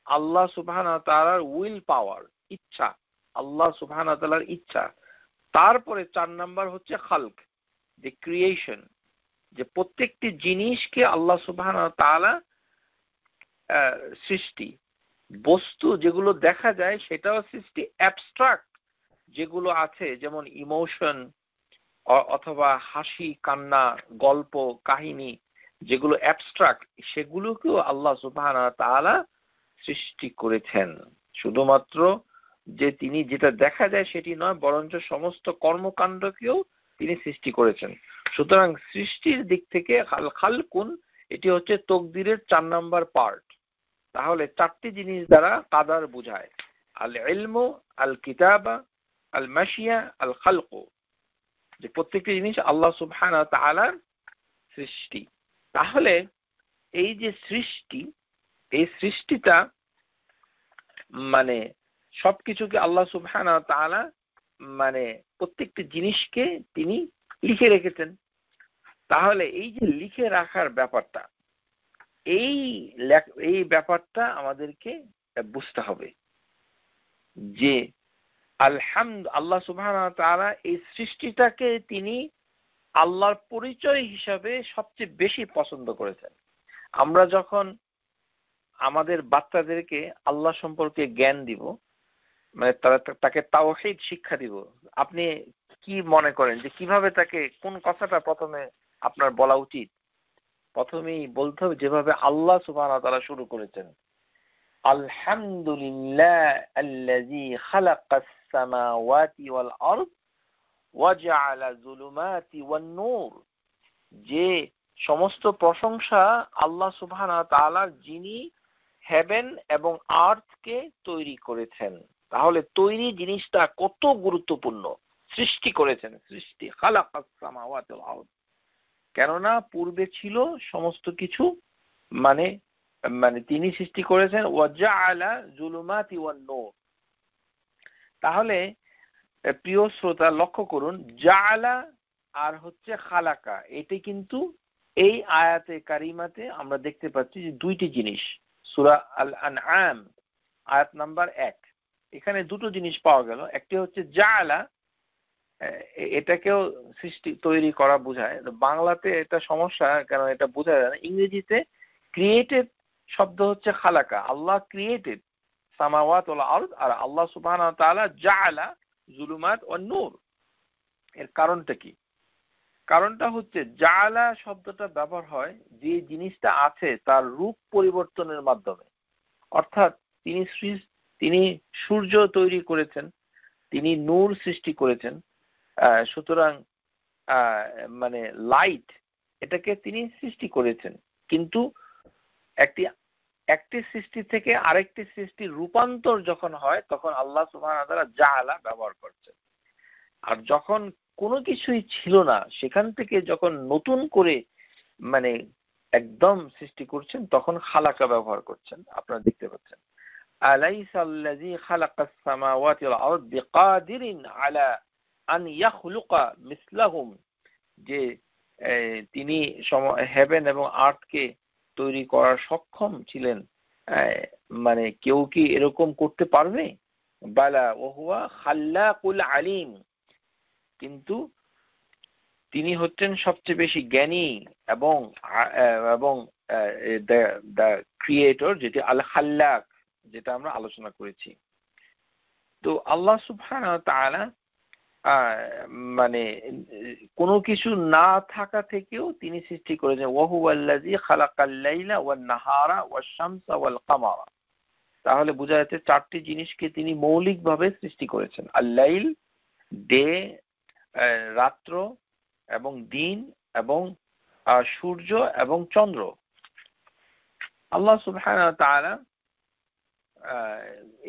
আল্লাহ সুবহানাহু ওয়া তাআলার উইল পাওয়ার, ইচ্ছা, আল্লাহ সুবহানাহু ওয়া তাআলার ইচ্ছা। তারপরে 4 নাম্বার হচ্ছে খালক, যে ক্রিয়েশন, যে প্রত্যেকটি জিনিসকে আল্লাহ সুবহানাহু ওয়া তাআলা সৃষ্টি। বস্তু যেগুলো দেখা যায় সেটাও সৃষ্টি, অ্যাবস্ট্রাক্ট যেগুলো আছে যেমন ইমোশন অথবা হাসি কান্না, গল্প কাহিনী, যেগুলো অ্যাবস্ট্রাক্ট, সেগুলোকেও আল্লাহ সুবহানাহু ওয়া তাআলা সৃষ্টি করেছেন। শুধুমাত্র যে তিনি যেটা দেখা যায় সেটি নয়, বরঞ্চ সমস্ত কর্মকাণ্ডকেও তিনি সৃষ্টি করেছেন। সুতরাং সৃষ্টির দিক থেকে খালকুন, এটি হচ্ছে তকদিরের 4 নাম্বার পার্ট। তাহলে 4টি জিনিস দ্বারা কাদার বোঝায়, আল ইলমু, আল কিতাবা, আল মাশিয়া, আল খালকু, যে প্রত্যেকটি জিনিস আল্লাহ সুবহানাহু ওয়া তাআলার সৃষ্টি। তাহলে এই যে সৃষ্টি, এই সৃষ্টিটা মানে সবকিছুকে আল্লাহ সুবহানাহু ওয়া তাআলা মানে প্রত্যেকটি জিনিসকে তিনি লিখে রেখেছেন। তাহলে এই যে লিখে রাখার ব্যাপারটা, এই ব্যাপারটা আমাদেরকে বুঝতে হবে যে আল্লাহ সুবহানাহু ওয়া তাআলা এই সৃষ্টিটাকে তিনি আল্লাহর পরিচয় হিসাবে সবচেয়ে বেশি পছন্দ করেছেন। আমরা যখন আমাদের বাচ্চাদেরকে আল্লাহ সম্পর্কে জ্ঞান দিব, মানে তাকে তাওহীদ শিক্ষা দিব, আপনি কি মনে করেন যে কিভাবে তাকে, কোন কথাটা প্রথমে আপনার বলা উচিত? প্রথমেই বলতে হবে যেভাবে আল্লাহ সুবহানাহু ওয়া তাআলা শুরু করেছেন, আলহামদুলিল্লাহ আল্লাযী খালাকাস সামাওয়াতি ওয়াল আরদ ওয়া জাআলা যুলুমাতি ওয়ান নূর। যে সমস্ত প্রশংসা আল্লাহ সুবহানাহু ওয়া তাআলার, যিনি হেভেন এবং আর্থকে তৈরি করেছেন। তাহলে তৈরি জিনিসটা কত গুরুত্বপূর্ণ। সৃষ্টি করেছেন, সৃষ্টি, খালাকাস সামাওয়াতি ওয়াল আরদ, কেননা পূর্বে ছিল সমস্ত কিছু, মানে মানে তিনি সৃষ্টি করেছেন। ওয়া জাআলা যুলুমাতি ওয়ান নূর। তাহলে প্রিয় শ্রোতা লক্ষ্য করুন, জাআলা আর হচ্ছে খালাকা, এটি কিন্তু এই আয়াতে কারিমাতে আমরা দেখতে পাচ্ছি যে দুইটি জিনিস। সূরা আল আনআম আয়াত নাম্বার 1, এখানে দুটো জিনিস পাওয়া গেল। একটি হচ্ছে জাআলা, এটাকেও সৃষ্টি তৈরি করা বোঝায়। বাংলাতে এটা সমস্যা, কারণ এটা বোঝা যায় না। ইংরেজিতে ক্রিয়েটেড শব্দ হচ্ছে খালাকা, আল্লাহ ক্রিয়েটেড সামাওয়াত ওয়াল আরদ, আর আল্লাহ সুবহানাহু ওয়া তাআলা জাআলা যুলুমাত ওয়ান নূর। এর কারণটা কি? কারণটা হচ্ছে জাআলা শব্দটা ব্যবহার হয় যে জিনিসটা আছে তার রূপ পরিবর্তনের মাধ্যমে। অর্থাৎ তিনি সূর্য তৈরি করেছেন, তিনি নূর সৃষ্টি করেছেন। সুতরাং মানে লাইট, এটাকে তিনি সৃষ্টি করেছেন, কিন্তু একটি সৃষ্টি থেকে আরেকটি সৃষ্টির রূপান্তর যখন হয় তখন আল্লাহ সুবহানাহু ওয়া তাআলা জাআলা ব্যবহার করছেন। আর যখন কোনো কিছুই ছিল না সেখান থেকে যখন নতুন করে মানে একদম সৃষ্টি করছেন তখন খালাকা ব্যবহার করছেন। আপনারা দেখতে পাচ্ছেন, আলাইসাল্লাযী খালাকাস সামাওয়াতি ওয়াল আরদ বিকাদিরিন আলা আন ইয়াখলুকা মিসলাহুম, যে তিনি হেভেন এবং আর্থকে তৈরি করার সক্ষম ছিলেন, মানে কেউ কি এরকম করতে পারবে? বালা ওয়া হুয়া খাল্লাকুল আলিম, কিন্তু তিনি হচ্ছেন সবচেয়ে বেশি জ্ঞানী এবং দ্য ক্রিয়েটর, যেটি আল খাল্লাক, যেটা আমরা আলোচনা করেছি। তো আল্লাহ সুবহানাহু ওয়া তাআলা মানে কোনো কিছু না থাকা থেকেও তিনি সৃষ্টি করেছেন। ওয়া হুয়াল্লাযী খালাকাল লাইলা ওয়ান নাহারা ওয়াশ শামসা ওয়াল কামারা। তাহলে বোঝা যাচ্ছে চারটি জিনিসকে তিনি মৌলিকভাবে সৃষ্টি করেছেন। আল-লাইল, ডে, রাত্র এবং দিন, এবং সূর্য এবং চন্দ্র। আল্লাহ সুবহানাহু ওয়া তাআলা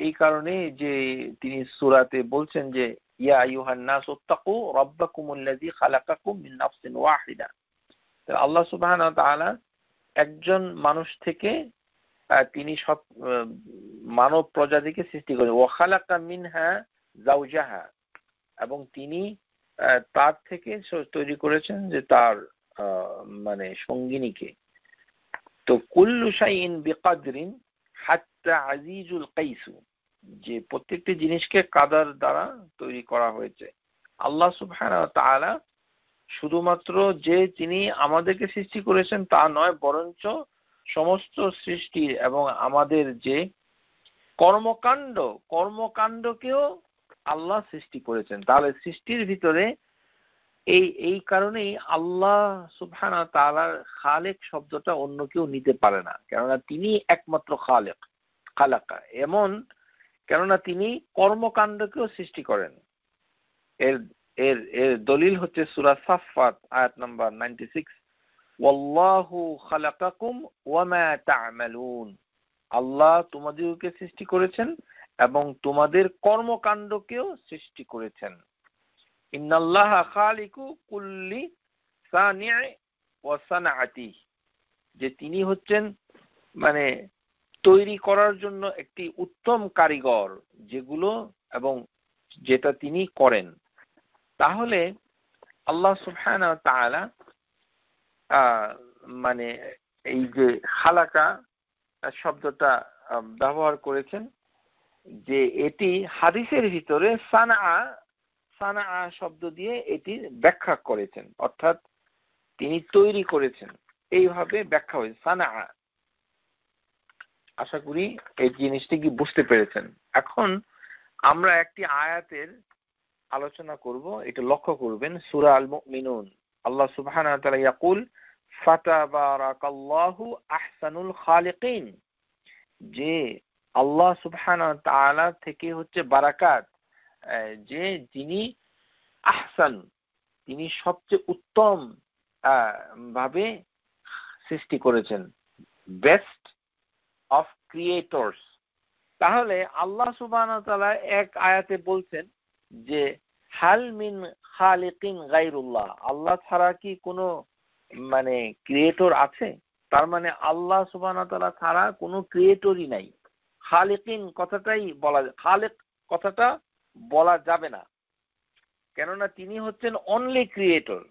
এই কারণে যে তিনি সূরাতে বলছেন যে ইয়া আইয়ুহান নাস ইত্তাকু রাব্বাকুমুল্লাযী খালাকাকুম মিন নাফসিন ওয়াহিদা। আল্লাহ সুবহানাহু ওয়া তাআলা একজন মানুষ থেকে তিনি সব মানব প্রজাতিকে সৃষ্টি করেন। ওয়া খালাকা মিনহা যাওজাহা, এবং তিনি তার থেকে তৈরি করেছেন যে তার মানে সঙ্গিনীকে। তো কুল্লু শাইইন বিকদরিন হাত্তা আজিজুল কাইসু, যে প্রত্যেকটি জিনিসকে কাদার দ্বারা তৈরি করা হয়েছে। আল্লাহ সুবহানাহু ওয়া তাআলা শুধুমাত্র যে তিনি আমাদেরকে সৃষ্টি করেছেন তা নয়, বরঞ্চ সমস্ত সৃষ্টি এবং আমাদের যে কর্মকাণ্ডকেও আল্লাহ সৃষ্টি করেছেন। তাহলে সৃষ্টির ভিতরে এই কারণেই আল্লাহ সুবহানাহু ওয়া তাআলার খালেক শব্দটা অন্য কেউ নিতে পারে না, কেননা তিনি একমাত্র খালেক, খালাকা, কেননা তিনি কর্মকাণ্ডকেও সৃষ্টি করেন। এর এর এর দলিল হচ্ছে সূরা সাফফাত আয়াত নাম্বার 96, ওয়াল্লাহু খালাকাকুম ওয়া মা তা'মালুন। আল্লাহ তোমাদেরকে সৃষ্টি করেছেন এবং তোমাদের কর্মকাণ্ডকেও সৃষ্টি করেছেন। ইন্নাল্লাহা খালিকু কুল্লি সানি' ওয়া সানআতি, যে তিনি হচ্ছেন মানে তৈরি করার জন্য একটি উত্তম কারিগর, যেগুলো এবং যেটা তিনি করেন। তাহলে আল্লাহ সুবহানাহু ওয়া তাআলা মানে এই যে খালাকা শব্দটা ব্যবহার করেছেন, যে এটি হাদিসের ভিতরে সানা শব্দ দিয়ে এটি ব্যাখ্যা করেছেন, অর্থাৎ তিনি তৈরি করেছেন, এইভাবে ব্যাখ্যা হয়েছে সানা। আশা করি এই জিনিসটি কি বুঝতে পেরেছেন। এখন আমরা একটি আয়াতের আলোচনা করব, এটা লক্ষ্য করবেন। সূরা আল মুমিনুন, আল্লাহ সুবহানাহু ওয়া তাআলা ইয়াকুল ফাতাবারাকাল্লাহু আহসানুল খালিকিন, যে আল্লাহ সুবহানাহু ওয়া তাআলা থেকে হচ্ছে বারাকাত, যে যিনি আহসান, তিনি সবচেয়ে উত্তম ভাবে সৃষ্টি করেছেন, বেস্ট অফ ক্রিয়েটরস। তাহলে আল্লাহ সুবহানাহু ওয়া তাআলা এক আয়াতে বলছেন যে হাল মিন খালিকিন গায়রুল্লাহ, আল্লাহ ছাড়া কি কোনো মানে ক্রিয়েটর আছে? তার মানে আল্লাহ সুবহানাহু ওয়া তাআলা ছাড়া কোনো ক্রিয়েটরই নাই। খালিকিন কথাটাই খালেক কথাটা বলা যাবে না, কেননা তিনি হচ্ছেন অনলি ক্রিয়েটর।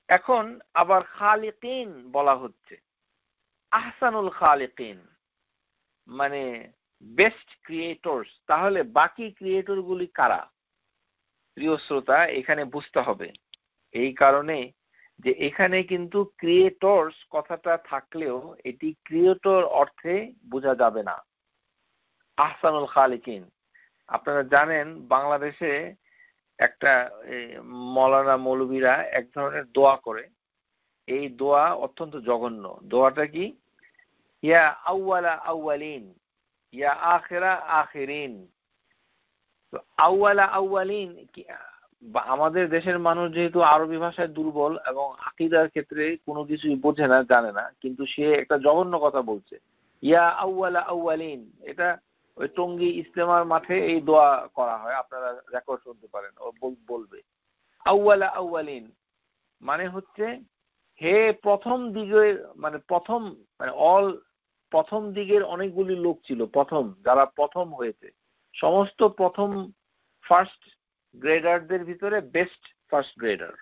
এখন আবার খালিকিন বলা হচ্ছে, আহসানুল খালিকিন মানে বেস্ট ক্রিয়েটরস। তাহলে বাকি ক্রিয়েটর গুলি কারা? প্রিয় শ্রোতা, এখানে বুঝতে হবে। এই কারণে যে এখানে কিন্তু ক্রিয়েটরস কথাটা থাকলেও এটি ক্রিয়েটর অর্থে বোঝা যাবে না। আহসানুল খালিকিন, আপনারা জানেন বাংলাদেশে একটা মৌলানা মৌলবীরা এক ধরনের দোয়া করে, এই দোয়া অত্যন্ত জঘন্য। দোয়াটা কি? ইয়া আউয়ালা আউয়ালিন, ইয়া আখিরা আখিরিন। তো আউয়ালা আউয়ালিন আমাদের দেশের মানুষ যেহেতু আরবি ভাষায় দুর্বল এবং আকীদার ক্ষেত্রে কোনো কিছুই বোঝে না, জানে না, কিন্তু সে একটা জঘন্য কথা বলছে, ইয়া আউয়ালা আউয়ালিন। এটা ওই টঙ্গী ইস্তেমার মাঠে এই দোয়া করা হয়, আপনারা রেকর্ড শুনতে পারেন, ও বলবে আউয়ালা আউয়ালিন মানে হচ্ছে হে প্রথম দিকের, মানে প্রথম, মানে প্রথম দিকের অনেকগুলি লোক ছিল, প্রথম যারা প্রথম হয়েছে, সমস্ত প্রথম ফার্স্ট গ্রেডারদের ভিতরে বেস্ট ফার্স্ট গ্রেডার,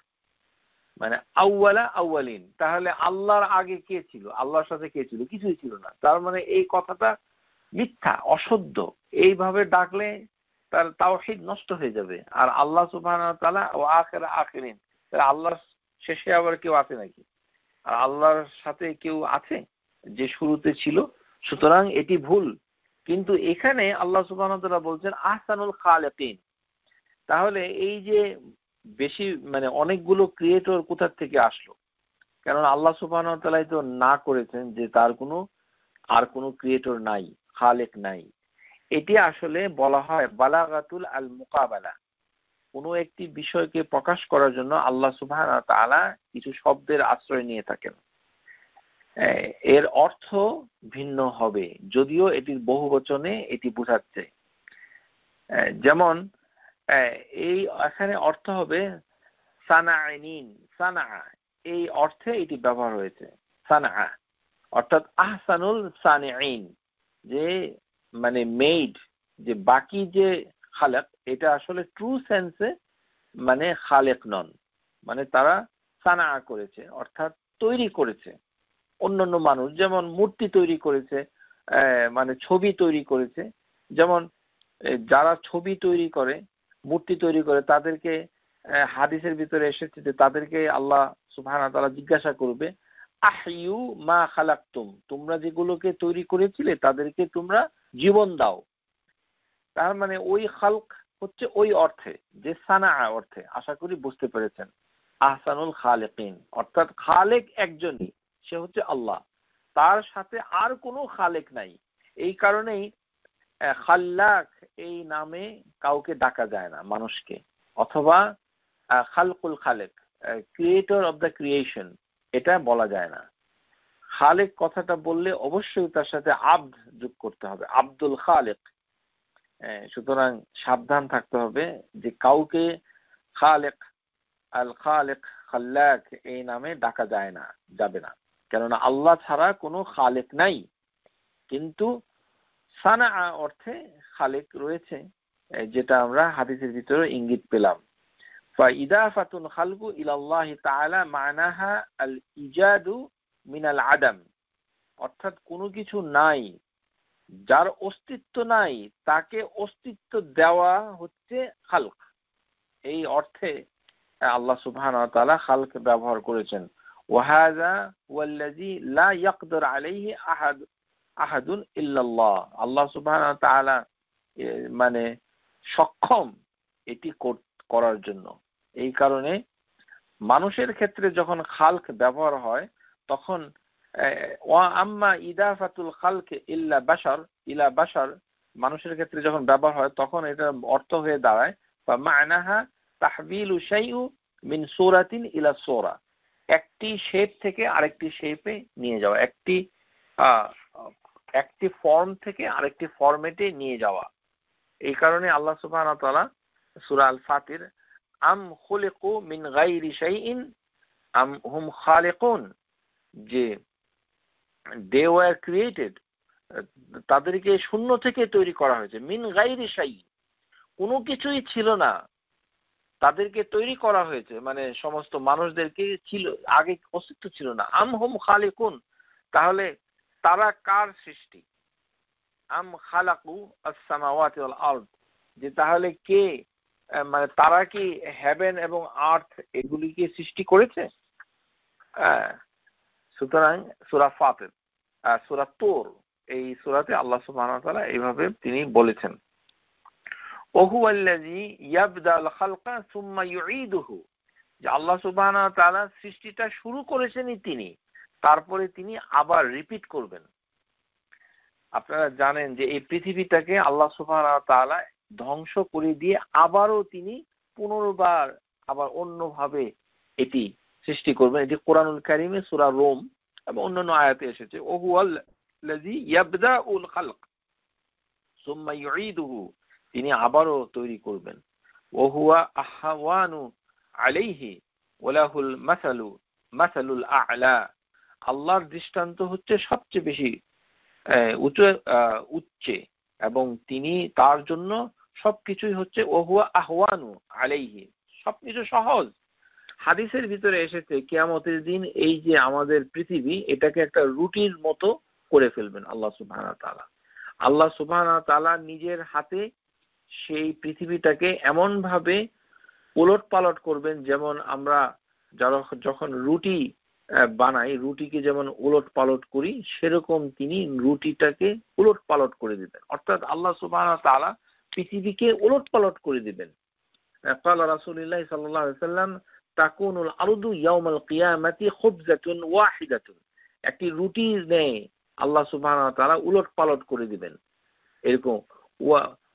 মানে আউয়ালা আউয়ালিন। তাহলে আল্লাহর আগে কে ছিল? আল্লাহর সাথে কে ছিল? কিছুই ছিল না। তার মানে এই কথাটা মিথ্যা, অসত্য। এইভাবে ডাকলে তার তাওহীদ নষ্ট হয়ে যাবে। আর আল্লাহ সুবহানাহু ওয়া তাআলা ও আখিরা আখিরিন, আল্লাহর শেষে আবার কেউ আছে নাকি? আর আল্লাহর সাথে কেউ আছে যে শুরুতে ছিল? সুতরাং এটি ভুল। কিন্তু এখানে আল্লাহ সুবহানাহু ওয়া তাআলা বলছেন আহসানুল খালিকিন। তাহলে এই যে বেশি, মানে অনেকগুলো ক্রিয়েটর কোথা থেকে আসলো? কারণ আল্লাহ সুবহানাহু ওয়া তাআলাই তো না করেছেন যে তার আর কোনো ক্রিয়েটর নাই, খালেক নাই। এটি আসলে বলা হয় বালাগাতুল আল মুকাবালা। কোনো একটি বিষয়কে প্রকাশ করার জন্য আল্লাহ সুবহানাহু ওয়া তাআলা কিছু শব্দের আশ্রয় নিয়ে থাকেন। এর অর্থ ভিন্ন হবে, যদিও এটির বহুবচনে এটি বোঝাচ্ছে। যেমন এই এখানে অর্থ হবে সানাইনিন, সানা, এই অর্থে এটি ব্যবহার হয়েছে, সানা, অর্থাৎ আহসানুল সানিইন, যে মানে মেড, যে বাকি যে খালেক, এটা আসলে ট্রু সেন্সে মানে খালেক নন, মানে তারা সানা করেছে, অর্থাৎ তৈরি করেছে। অন্যান্য মানুষ যেমন মূর্তি তৈরি করেছে, মানে ছবি তৈরি করেছে, যেমন যারা ছবি তৈরি করে, মূর্তি তৈরি করে, তাদেরকে হাদিসের ভিতরে এসেছে যে তাদেরকে আল্লাহ সুবহানাহু ওয়া তাআলা জিজ্ঞাসা করবে আহইউ মা খালাকতুম, তোমরা যেগুলোকে তৈরি করেছিলে তাদেরকে তোমরা জীবন দাও। তার মানে ওই খালক হচ্ছে ওই অর্থে, যে সানা অর্থে। আশা করি বুঝতে পেরেছেন। আহসানুল খালিকিন অর্থাৎ খালেক একজনই, সে হচ্ছে আল্লাহ, তার সাথে আর কোনো খালেক নাই। এই কারণেই খাল্লাক এই নামে কাউকে ডাকা যায় না মানুষকে, অথবা খালকুল খালেক, ক্রিয়েটর অফ দ্য ক্রিয়েশন, এটা বলা যায় না। খালেক কথাটা বললে অবশ্যই তার সাথে আব্দ যোগ করতে হবে, আব্দুল খালেক। সুতরাং সাবধান থাকতে হবে যে কাউকে খালেক, আল খালেক, খাল্লাক এই নামে ডাকা যায় না, যাবে না, কেননা আল্লাহ ছাড়া কোনো খালেক নাই। কিন্তু সানা অর্থে খালেক রয়েছে, যেটা আমরা হাদিসের ভিতরে ইঙ্গিত পেলাম। ফাইদাফাতুল খালকু ইলাল্লাহি তাআলা মানাহা আল ইজাদু মিনাল আদম, অর্থাৎ কোনো কিছু নাই, যার অস্তিত্ব নাই তাকে অস্তিত্ব দেওয়া হচ্ছে খালক। এই অর্থে আল্লাহ সুবহানাহু ওয়া তাআলা খালক ব্যবহার করেছেন। ওয়াহাযা ওয়াল্লাযী লা ইয়াকদির আলাইহি আহাদুন ইল্লাল্লাহ, আল্লাহ সুবহানাহু ওয়া তাআলা মানে সক্ষম এটি করার জন্য। এই কারণে মানুষের ক্ষেত্রে যখন খালক ব্যবহার হয় তখন ওয়া আম্মা ইদাফাতুল খালক ইল্লা বাশার ইলা বাশার, মানুষের ক্ষেত্রে যখন ব্যবহার হয় তখন এটা অর্থ হয়ে দাঁড়ায় বা মা'নাহা তাহবিলু শাইউ মিন সূরাতিন ইলা সূরা, একটি শেপ থেকে আরেকটি শেপে নিয়ে যাওয়া, একটি ফর্ম থেকে আরেকটি ফরম্যাটে নিয়ে যাওয়া। এই কারণে আল্লাহ সুবহানাহু ওয়া তাআলা সূরা আল ফাতির আম খুলিকু মিন গায়রি শাইইন আম হুম খালিকুন, যে দে ওয়ার ক্রিয়েটেড, তাদেরকে শূন্য থেকে তৈরি করা হয়েছে, মিন গায়রি শাই, কোনো কিছুই ছিল না, তাদেরকে তৈরি করা হয়েছে, মানে সমস্ত মানুষদেরকে ছিল, আগে অস্তিত্ব ছিল না। আম হুম খালিকুন, তাহলে তারা কার সৃষ্টি? আম খালাকু আস-সামাওয়াতি ওয়াল আরদ, যে তাহলে কে, মানে তারা কি হেভেন এবং আর্থ এগুলিকে সৃষ্টি করেছে? সুতরাং সূরা ফাতির, সূরা তুর, এই সূরাতে আল্লাহ সুবহানাহু ওয়া তাআলা এইভাবে তিনি বলেছেন, ওহুয়াল্লাযী ইয়াবদাল খালকা সুম্মা ইউঈদুহু, যে আল্লাহ সুবহানাহু ওয়া তাআলা সৃষ্টিটা শুরু করেছেনই তিনি, তারপরে তিনি আবার রিপিট করবেন। আপনারা জানেন যে এই পৃথিবীটাকে আল্লাহ সুবহানাহু ওয়া তাআলা ধ্বংস করে দিয়ে আবারও তিনি পুনর্বার আবার অন্যভাবে এটি সৃষ্টি করবেন। এটি কোরআনুল কারীমে সূরা রোম এবং অন্যান্য আয়াতে এসেছে, ওহুয়াল্লাযী ইয়াবদাউল খালক সুম্মা ইউঈদুহু, তিনি আবারও তৈরি করবেন। ওহুয়া আহওয়ানু আলাইহি ওয়ালাহুল মাসালুল আ'লা, আল্লাহর দৃষ্টান্ত হচ্ছে সবচেয়ে বেশি উচ্চে, এবং তিনি তার জন্য সবকিছুই হচ্ছে ওহুয়া আহওয়ানু আলাইহি, সবকিছু সহজ। হাদিসের ভিতরে এসেছে কিয়ামতের দিন এই যে আমাদের পৃথিবী, এটাকে একটা রুটির মতো করে ফেলবেন আল্লাহ সুবহানাহু ওয়া তাআলা। আল্লাহ সুবহানাহু ওয়া তাআলা নিজের হাতে সেই পৃথিবীটাকে এমন ভাবে উলট পালট করবেন, যেমন আমরা যখন রুটি বানাই, রুটিকে যেমন উলট পালট করি, সেরকম তিনি রুটিটাকে উলট পালট করে দিবেন। অর্থাৎ আল্লাহ সুবহানাহু ওয়া তাআলা পৃথিবীকে উলট পালট করে দিবেন। ক্বালা রাসূলুল্লাহ সাল্লাল্লাহু আলাইহি ওয়াসাল্লাম, তাকুনুল আরদু ইয়াউমাল কিয়ামাতি খুবজাতুন ওয়াহিদাতুন, একটি রুটির ন্যায় আল্লাহ সুবহানাহু ওয়া তাআলা উলট পালট করে দিবেন। এরকম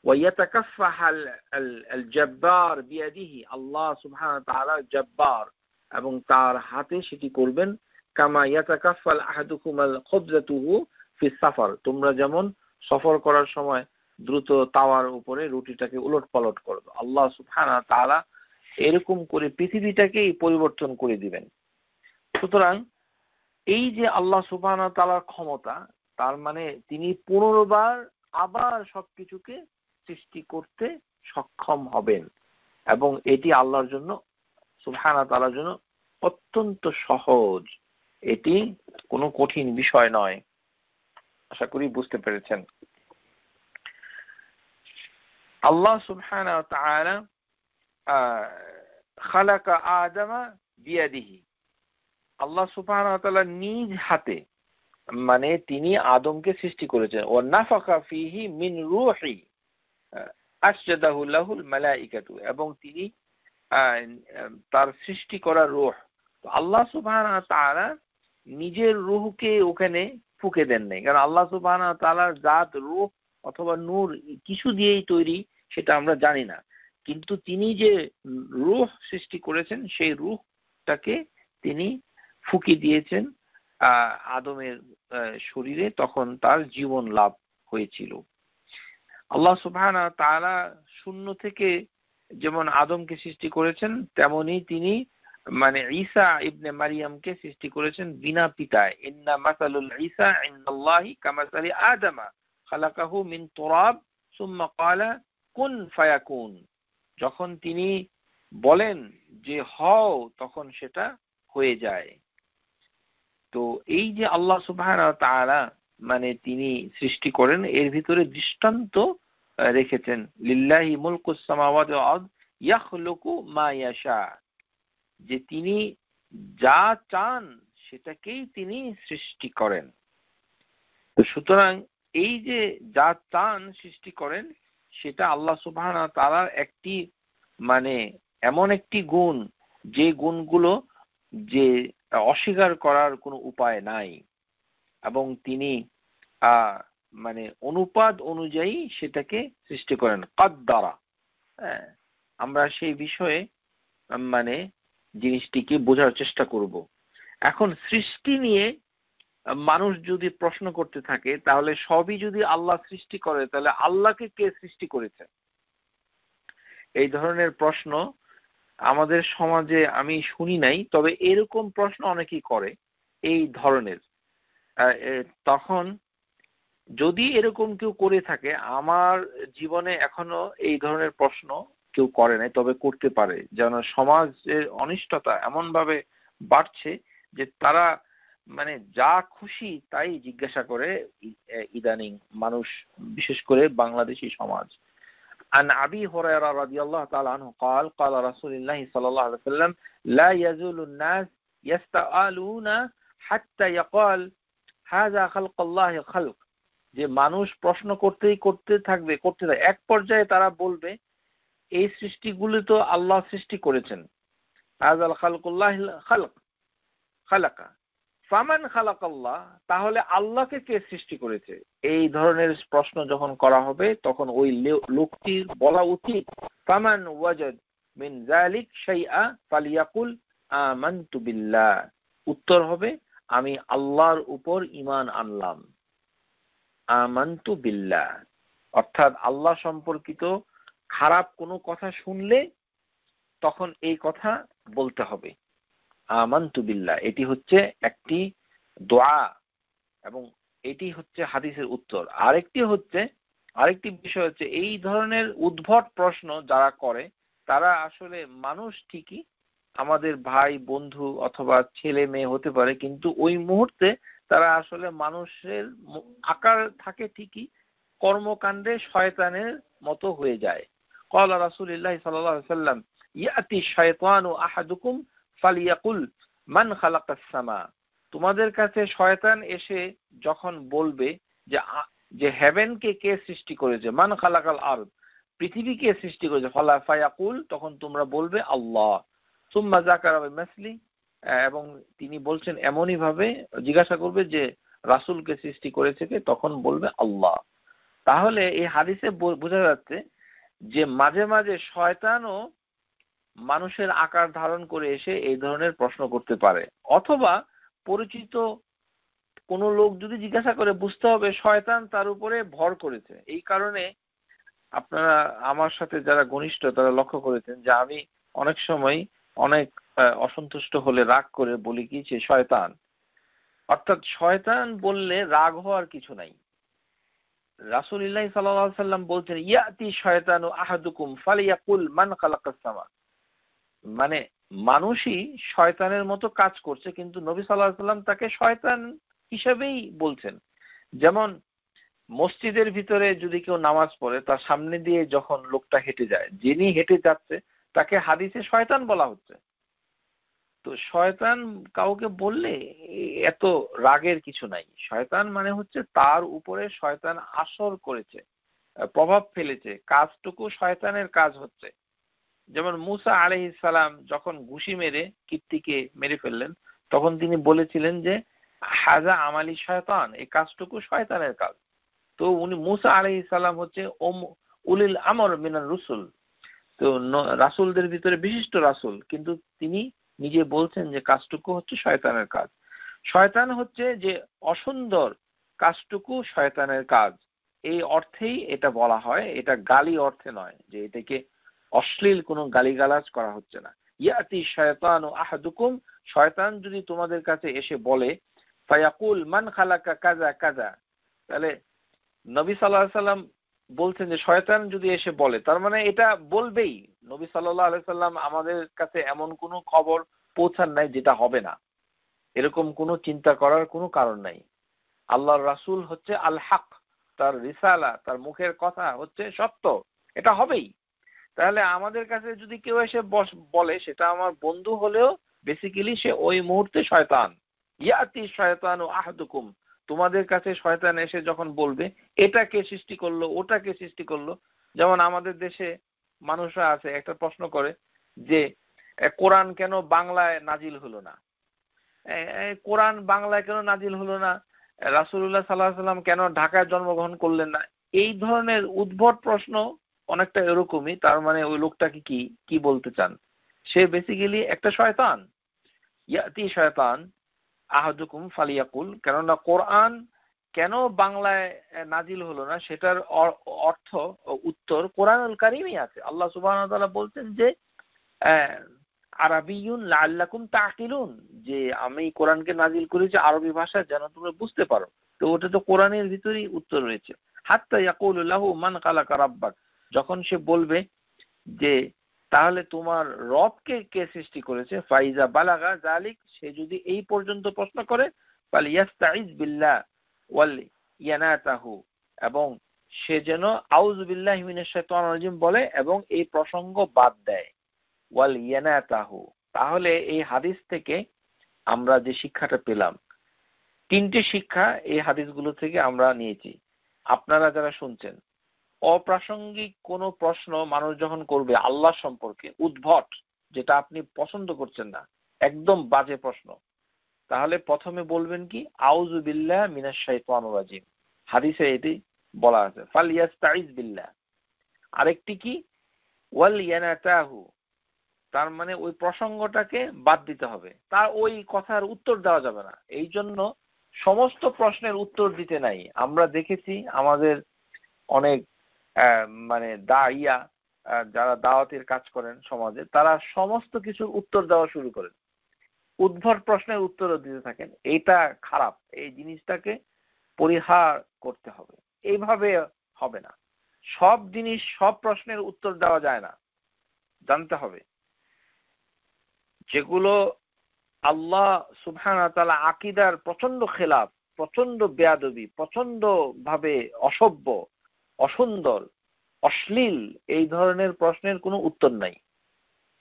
ওয়ায়াতাকাফফাহাল আল জাব্বার বিয়াদিহি, আল্লাহ সুবহানাহু ওয়া তাআলা জাব্বার, এবং তার হাতে সেটি করবেন। কামা ইয়াতাকাফফাল আহাদুকুমাল খুবজাতুহু ফিস সাফার, তোমরা যেমন সফর করার সময় দ্রুত তাওয়ার উপরে রুটিটাকে উলট পালট করো, আল্লাহ সুবহানাহু ওয়া তাআলা এরকম করে পৃথিবীটাকেই পরিবর্তন করে দিবেন। সুতরাং এই যে আল্লাহ সুবহানাহু ওয়া তাআলার ক্ষমতা, তার মানে তিনি পুনর্বার আবার সবকিছুকে সৃষ্টি করতে সক্ষম হবেন, এবং এটি আল্লাহর জন্য, সুবহানাহু ওয়া তাআলার জন্য অত্যন্ত সহজ। এটি কোনো কঠিন বিষয় নয়। আশা করি বুঝতে পেরেছেন। আল্লাহ সুবহানাহু ওয়া তাআলা খালাকা আদমা বিয়াদিহি, আল্লাহ সুবহানাহু ওয়া তাআলা নিজ হাতে, মানে তিনি আদমকে সৃষ্টি করেছেন। ওয়া নাফাখা ফিহি মিন রূহি আসজাদাহু লাহুল মালাইকাতু, এবং তিনি তার সৃষ্টি করা রূহ, তো আল্লাহ সুবহানাহু ওয়া তাআলা নিজের রূহকে ওখানে ফুঁকে দেন নাই, কারণ আল্লাহ সুবহানাহু ওয়া তাআলার জাত রূহ অথবা নূর কিছু দিয়েই তৈরি সেটা আমরা জানি না, কিন্তু তিনি যে রূহ সৃষ্টি করেছেন সেই রূহটাকে তিনি ফুঁকে দিয়েছেন আদমের শরীরে, তখন তার জীবন লাভ হয়েছিল। আল্লাহ সুবহানাহু ওয়া তাআলা শূন্য থেকে যেমন আদমকে সৃষ্টি করেছেন, তেমনি তিনি মানে ঈসা ইবনে মারিয়ামকে সৃষ্টি করেছেন বিনা পিতায়। ইন্না মাসালুল ঈসা ইনদাল্লাহি কামাসালি আদমা খালাকাহু মিন তুরাব সুম্মা ক্বালা কুন ফায়াকুন, যখন তিনি বলেন যে হও, তখন সেটা হয়ে যায়। তো এই যে আল্লাহ সুবহানাহু ওয়া তাআলা মানে তিনি সৃষ্টি করেন, এর ভিতরে দৃষ্টান্ত রেখেছেন, লিল্লাহি মুলকুস সামাওয়াতি ওয়াল আরদ ইয়াখলুকু মা ইয়াশা, যে তিনি যা চান সেটাকেই তিনি সৃষ্টি করেন। তো সুতরাং এই যে যা চান সৃষ্টি করেন, সেটা আল্লাহ সুবহানাহু ওয়া তাআলার একটি মানে এমন একটি গুণ, যে গুণগুলো যে অস্বীকার করার কোনো উপায় নাই, এবং তিনি মানে অনুপাত অনুযায়ী সেটাকে সৃষ্টি করেন কদ্দারা। আমরা সেই বিষয়ে মানে জিনিসটিকে বোঝার চেষ্টা করব। এখন সৃষ্টি নিয়ে মানুষ যদি প্রশ্ন করতে থাকে, তাহলে সবই যদি আল্লাহ সৃষ্টি করে, তাহলে আল্লাহকে কে সৃষ্টি করেছে? এই ধরনের প্রশ্ন আমাদের সমাজে আমি শুনি নাই, তবে এরকম প্রশ্ন অনেকেই করে এই ধরনের। তখন যদি এরকম কেউ করে থাকে, আমার জীবনে এখনো এই ধরনের প্রশ্ন কেউ করে নাই, তবে করতে পারে, যেন সমাজের অনিষ্টতা এমন ভাবে বাড়ছে যে তারা মানে যা খুশি তাই জিজ্ঞাসা করে ইদানিং মানুষ, বিশেষ করে বাংলাদেশি সমাজ। عن أبي هريرة رضي الله تعالى عنه قال قال رسول الله صلى الله عليه وسلم لا يزول الناس ইয়াসতাআলুনা হাত্তা ইয়াকাল হাযা খালকুল্লাহি খালক, যে মানুষ প্রশ্ন করতে থাকবে এক পর্যায়ে তারা বলবে এই সৃষ্টিগুলি তো আল্লাহ সৃষ্টি করেছেন। হাযাল খালকুল্লাহিল খালাকা ফামান খালাকাল্লাহ, তাহলে আল্লাহকে কে সৃষ্টি করেছে? এই ধরনের প্রশ্ন যখন করা হবে তখন ওই লোকটির বলা উচিত ফামান ওয়াজাদ মিন যালিক শাইআ ফালিয়াকুল আমানতু বিল্লাহ, উত্তর হবে আমি আল্লাহর উপর ঈমান আনলাম। আমানতু বিল্লাহ অর্থাৎ আল্লাহ সম্পর্কিত খারাপ কোনো কথা শুনলে তখন এই কথা বলতে হবে আমানতু বিল্লাহ। এটি হচ্ছে একটি দোয়া এবং এটি হচ্ছে হাদিসের উত্তর। আরেকটি বিষয় হচ্ছে এই ধরনের উদ্ভট প্রশ্ন যারা করে তারা আসলে মানুষ ঠিকই, আমাদের ভাই বন্ধু অথবা ছেলে মেয়ে হতে পারে, কিন্তু ওই মুহূর্তে তারা আসলে মানুষের আকার থাকে ঠিকই, কর্মকাণ্ডে শয়তানের মতো হয়ে যায়। ক্বালা রাসূলুল্লাহ সাল্লাল্লাহু আলাইহি ওয়াসাল্লাম ইয়াতি শায়তানু আহাদুকুম ফালিয়াকুল মান খালাকাস সামা, তোমাদের কাছে শয়তান এসে যখন বলবে যে হেভেনকে কে সৃষ্টি করেছে, মান খালাকাল আরদ, পৃথিবীকে সৃষ্টি করেছে, ফায়াকুল, তখন তোমরা বলবে আল্লাহ। সুম্মা যাকারা বিমাসলি, এবং তিনি বলছেন এমনই ভাবে জিজ্ঞাসা করবে যে রাসূলকে সৃষ্টি করেছে কে, তখন বলবে আল্লাহ। তাহলে এই হাদিসে বোঝা যাচ্ছে যে মাঝে মাঝে শয়তানও মানুষের আকার ধারণ করে এসে এই ধরনের প্রশ্ন করতে পারে, অথবা পরিচিত কোন লোক যদি জিজ্ঞাসা করে বুঝতে হবে শয়তান তার উপরে ভর করেছে। এই কারণে আপনারা আমার সাথে যারা ঘনিষ্ঠ তারা লক্ষ্য করেছেন যে আমি অনেক সময় অনেক অসন্তুষ্ট হলে রাগ করে বলি কি যে শয়তান, অর্থাৎ শয়তান বললে রাগ হওয়ার কিছু নাই। রাসূলুল্লাহ সাল্লাল্লাহু আলাইহি ওয়াসাল্লাম বলছেন ইয়াতি শয়তানু আহাদুকুম ফালিয়াকুল মান খালাকাস সামা, মানে মানুষই শয়তানের মতো কাজ করছে, কিন্তু নবী সাল্লাল্লাহু আলাইহি ওয়াসাল্লাম তাকে শয়তান হিসেবেই বলছেন। যেমন মসজিদের ভিতরে যদি কেউ নামাজ পড়ে তার সামনে দিয়ে যখন লোকটা হেঁটে যায়, যিনি হেঁটে যাচ্ছে তাকে হাদিসে শয়তান বলা হচ্ছে। তো শয়তান কাউকে বললে এত রাগের কিছু নাই। শয়তান মানে হচ্ছে তার উপরে শয়তান আসর করেছে, প্রভাব ফেলেছে, কাজটুকু শয়তানের কাজ হচ্ছে। যেমন মুসা আলাইহিস সালাম যখন ঘুষি মেরে কীর্তিকে মেরে ফেললেন তখন তিনি বলেছিলেন যে হাজা আমালি শয়তান, এই কাজটুকু শয়তানের কাজ। তো উনি মুসা আলাইহিস সালাম হচ্ছে উলিল আমর মিনার রসুল, তো রাসূলদের ভিতরে বিশিষ্ট রাসূল, কিন্তু তিনি নিজে বলছেন যে কাজটুকু হচ্ছে শয়তানের কাজ। শয়তান হচ্ছে যে অসুন্দর কাজটুকু শয়তানের কাজ, এই অর্থেই এটা বলা হয়, এটা গালি অর্থে নয় যে এটাকে অশ্লীল কোনো গালিগালাজ করা হচ্ছে না। ইয়াতি শয়তানু আহাদুকুম, শয়তান যদি তোমাদের কাছে এসে বলে ফায়াকুল মান খালাকা কাজা কাজা, তাহলে নবী সাল্লাল্লাহু আলাইহি সাল্লাম বলছেন যে শয়তান যদি এসে বলে, তার মানে এটা বলবেই। নবী সাল্লাল্লাহু আলাইহি সাল্লাম আমাদের কাছে এমন কোনো খবর পৌঁছান নাই যেটা হবে না, এরকম কোনো চিন্তা করার কোনো কারণ নাই। আল্লাহর রাসূল হচ্ছে আল হক, তার রিসালা, তার মুখের কথা হচ্ছে সত্য, এটা হবেই। তাহলে আমাদের কাছে যদি কেউ এসে বলে, সেটা আমার বন্ধু হলেও বেসিক্যালি সে ওই মুহূর্তে শয়তান। ইয়াতি শয়তানু আহাদুকুম, তোমাদের কাছে শয়তান এসে যখন বলবে এটা কে সৃষ্টি করলো, ওটা কে সৃষ্টি করলো। যেমন আমাদের দেশে মানুষরা আছে একটা প্রশ্ন করে যে কোরআন কেন বাংলায় নাজিল হলো না, কোরআন বাংলায় কেন নাজিল হলো না, রাসূলুল্লাহ সাল্লাল্লাহু আলাইহি ওয়াসাল্লাম কেন ঢাকায় জন্মগ্রহণ করলেন না। এই ধরনের উদ্ভট প্রশ্ন অনেকটা এরকমই। তার মানে ওই লোকটাকে কি বলতে চান, সে বেসিক্যালি একটা শয়তান। ইয়াতি শয়তান আহাদুকুম ফালিয়াকুল, কেননা কোরআন কেন বাংলায় নাজিল হলো না সেটার অর্থ উত্তর কোরআনুল কারীমে আছে। আল্লাহ সুবহানাহু ওয়া তাআলা বলছেন যে আরাবিয়ুন লাআল্লাকুম তাকিলুন, যে আমি কোরআনকে নাজিল করেছি আরবি ভাষা যেন তোমরা বুঝতে পারো। তো ওটা তো কোরআনের ভিতরেই উত্তর রয়েছে। হাত্তা ইয়াকুলু লাহু মান খালাকা রাব্বাক, যখন সে বলবে যে তাহলে তোমার রবকে কে সৃষ্টি করেছে, ফাইজা বালাগা যালিক, সে যদি এই পর্যন্ত প্রশ্ন করে ফালিয়াস্তাইজ বিল্লাহ ওয়াল ইয়ানাতাহু, এবং সে যেন আউযু বিল্লাহি মিনাশ শাইতানির রাজিম বলে এবং এই প্রসঙ্গ বাদ দেয়। ওয়াল ইয়ানাতাহু, তাহলে এই হাদিস থেকে আমরা যে শিক্ষাটা পেলাম, তিনটে শিক্ষা এই হাদিসগুলো থেকে আমরা নিয়েছি। আপনারা যারা শুনছেন, অপ্রাসঙ্গিক কোনো প্রশ্ন মানুষ যখন করবে আল্লাহ সম্পর্কে, উদ্ভট, যেটা আপনি পছন্দ করছেন না, একদম বাজে প্রশ্ন, তাহলে প্রথমে বলবেন কি, আউযু বিল্লাহ মিনাশ শাইতানির রাজিম। হাদিসে এটি বলা আছে, ফালইয়াস্তাইজ বিল্লাহ। আরেকটি কি, ওয়াল ইয়ানাতাহু, তার মানে ওই প্রসঙ্গটাকে বাদ দিতে হবে, তার ওই কথার উত্তর দেওয়া যাবে না। এই জন্য সমস্ত প্রশ্নের উত্তর দিতে নাই। আমরা দেখেছি আমাদের অনেক মানে দাইয়া যারা দাওয়াতের কাজ করেন সমাজে, তারা সমস্ত কিছুর উত্তর দেওয়া শুরু করেন, উদ্ভট প্রশ্নের উত্তরও দিতে থাকেন। এইটা খারাপ, এই জিনিসটাকে পরিহার করতে হবে। এইভাবে হবে না, সব জিনিস সব প্রশ্নের উত্তর দেওয়া যায় না। জানতে হবে যেগুলো আল্লাহ সুবহানাহু ওয়া তাআলা আকীদার প্রচন্ড খেলাফ, প্রচন্ড বেয়াদবি, প্রচন্ড ভাবে অসভ্য, অসুন্দর, অশ্লীল, এই ধরনের প্রশ্নের কোনো উত্তর নাই।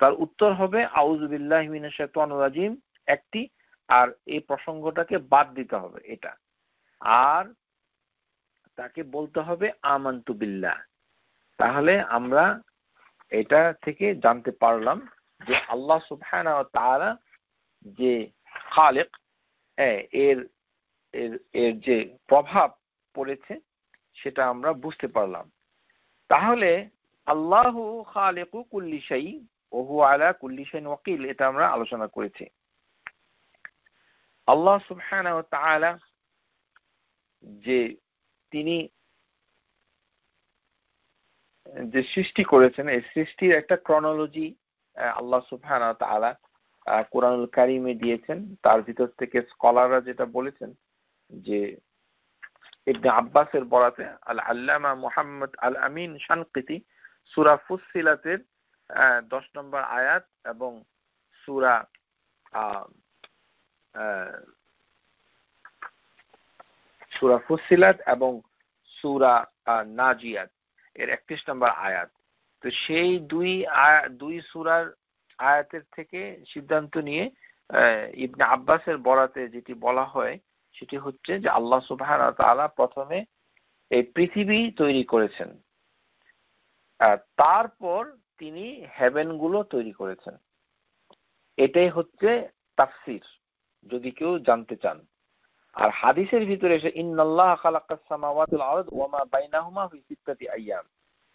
তার উত্তর হবে আউযু বিল্লাহি মিনাশ শাইতানির রাজিম একটি, আর এই প্রসঙ্গটাকে বাদ দিতে হবে এটা। আর তাকে বলতে হবে আমানতু বিল্লাহ। তাহলে আমরা এটা থেকে জানতে পারলাম যে আল্লাহ সুবহানাহু ওয়া তাআলা যে খালিক, এর এর এর যে প্রভাব পড়েছে সেটা আমরা বুঝতে পারলাম। তাহলে আল্লাহু খালিকু কুল্লি শাই ওয়া হুয়া আলা কুল্লি শাইইন ওয়াকিল, এটা আমরা আলোচনা করেছি। আল্লাহ সুবহানাহু ওয়া তাআলা যে তিনি যে সৃষ্টি করেছেন, এই সৃষ্টির একটা ক্রনোলজি আল্লাহ সুবহানাহু ওয়া তাআলা কোরআনুল কারীমে দিয়েছেন। তার ভিতর থেকে স্কলাররা যেটা বলেছেন যে ইবনে আব্বাসের বরাতে আল আল্লামা মুহাম্মদ আল আমিন শানকিতি সূরা ফুসসিলাতের 10 নম্বর আয়াত এবং সূরা সূরা ফুসসিলাত এবং সূরা নাজিয়াত এর 31 নম্বর আয়াত, তো সেই দুই সূরার আয়াতের থেকে সিদ্ধান্ত নিয়ে ইবনে আব্বাসের বরাতে যেটি বলা হয় সেটি হচ্ছে যে আল্লাহ সুবহানাহু ওয়া তাআলা প্রথমে এই পৃথিবী তৈরি করেছেন, তারপর তিনি হেভেন গুলো তৈরি করেছেন। এটাই হচ্ছে তাফসীর, যদি কেউ জানতে চান। আর হাদিসের ভিতরে এসে ইন্নাল্লাহা খালাকাস সামাওয়াতি ওয়াল আরদ ওয়া মা বাইনাহুমা ফি সিত্তাতি আইয়াম,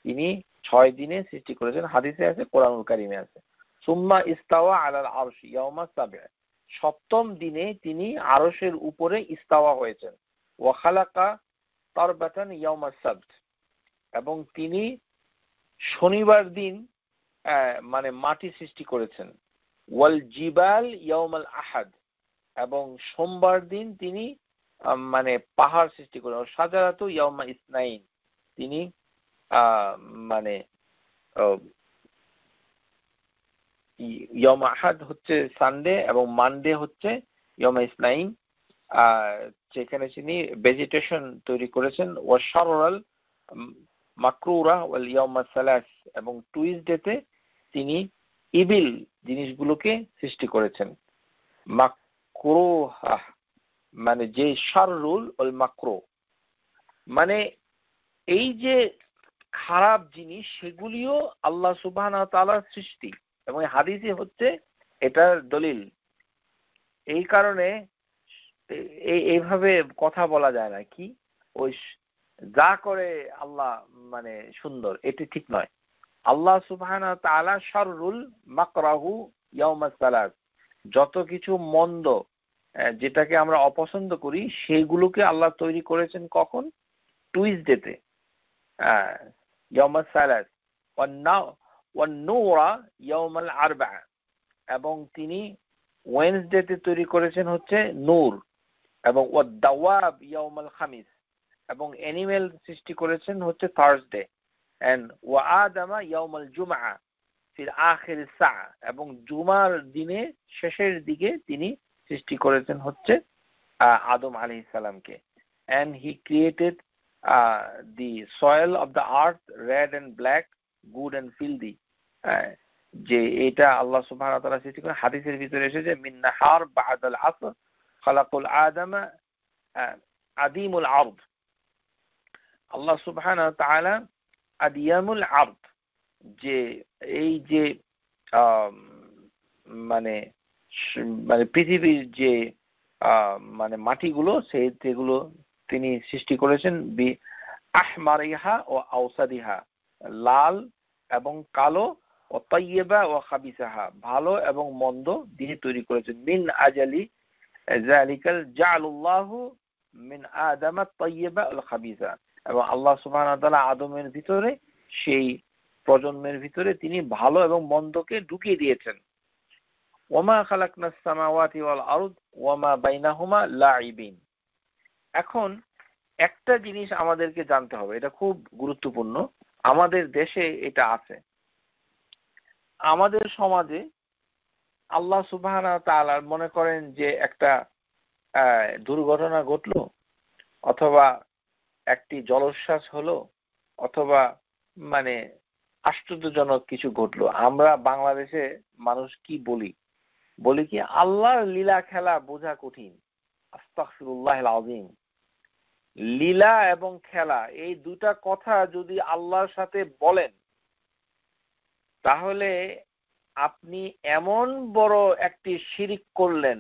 তিনি 6 দিনে সৃষ্টি করেছেন। হাদিসে আছে, কোরআনুল কারীমে আছে। সুম্মা ইস্তাওয়া আলাল আরশি ইয়াওমা সাবআ, 7ম দিনে তিনি আরশের উপরে ইস্তাওয়া হয়েছেন। ওয়া খালাকা তারবাতান ইয়াওমাস সাবত, এবং তিনি শনিবার দিন মানে মাটি সৃষ্টি করেছেন। ওয়াল জিবাল ইয়াওমাল আহাদ, এবং সোমবার দিন তিনি মানে পাহাড় সৃষ্টি করেন। সাজারাতু ইয়াওমা ইসনাইন, তিনি মানে ইয়াওমা আহাদ হচ্ছে সানডে এবং মানডে হচ্ছে ইয়াওমা ইসনাইন, যেখানে তিনি ভেজিটেশন তৈরি করেছেন। ওয়া শাররাল মাকরুরা ওয়াল ইয়াওমা সালাস, এবং টুইসডেতে তিনি ইবিল জিনিসগুলোকে সৃষ্টি করেছেন। মাকরুহা মানে যে শাররুল ওয়াল মাকরু, মানে এই যে খারাপ জিনিস সেগুলিও আল্লাহ সুবহানাহু ওয়া তাআলার সৃষ্টি, এবং হাদিসে হচ্ছে এটার দলিল। এই কারণে এইভাবে কথা বলা যায় না কি ওই যা করে আল্লাহ মানে সুন্দর, এটি ঠিক নয়। আল্লাহ সুবহানাহু ওয়া তাআলা শাররুল মাকরাহু ইয়াওমাস সালাস, যত কিছু মন্দ যেটাকে আমরা অপছন্দ করি সেইগুলোকে আল্লাহ তৈরি করেছেন কখন? টুইসডেতে, ইয়াওমাস সালাস। ওয়ান নূরা ইয়াওমাল আরবাআ, এবং তিনি ওয়েডনেসডেতে তৈরি করেছেন হচ্ছে নূর, এবং ওয়াদ দাওয়াব ইয়াওমাল খামিস, এবং অ্যানিমেল সৃষ্টি করেছেন হচ্ছে থার্সডে। এন্ড ওয়া আদামা ইয়াওমাল জুমআ ফিল আখিরিস সাআ, এবং জুমার দিনে শেষের দিকে তিনি সৃষ্টি করেছেন হচ্ছে আদম আলাইহিস সালামকে। and he created the soil of the earth red and black, good and filthy, যে এটা আল্লাহ সুবহানাহু ওয়া তাআলা সৃষ্টি করেন। হাদিসের ভিতরে এসেছে মিন নাহার বা'দাল আসর খালাকুল আদামা আদিমুল আরদ। আল্লাহ সুবহানাহু ওয়া তাআলা আদিয়ামুল আরদ, যে এই যে মানে মানে পৃথিবীর যে মানে মাটিগুলো সেগুলো তিনি সৃষ্টি করেছেন বি আহমারিহা ও আওসাদিহা, লাল এবং কালো, ও তাইয়্যিবা ও খাবিসাহা, ভালো এবং মন্দ দিয়ে তৈরি করেছেন। মিন আজালি যালিকাল জাআলুল্লাহু মিন আদামা তাইয়্যিবা ওয়াল খাবিসা, এবং আল্লাহ সুবহানাহু ওয়া তাআলা আদমের ভিতরে সেই প্রজন্মের ভিতরে তিনি ভালো এবং মন্দকে ঢুকিয়ে দিয়েছেন। ওয়ামা খালাকনাস সামাওয়াতি ওয়াল আরদ ওয়ামা বাইনাহুমা লাঈবিন। এখন একটা জিনিস আমাদেরকে জানতে হবে, এটা খুব গুরুত্বপূর্ণ। আমাদের দেশে এটা আছে, আমাদের সমাজে আল্লাহ সুবহানাহু ওয়া তাআলা মনে করেন যে একটা দুর্ঘটনা ঘটলো, অথবা একটি জলোচ্ছ্বাস হলো, অথবা মানে আশ্চর্যজনক কিছু ঘটলো, আমরা বাংলাদেশে মানুষ কি বলি কি আল্লাহর লীলা খেলা বোঝা কঠিন। আস্তাগফিরুল্লাহিল আযীম। লীলা এবং খেলা এই দুটা কথা যদি আল্লাহর সাথে বলেন, তাহলে আপনি এমন বড় একটি শিরিক করলেন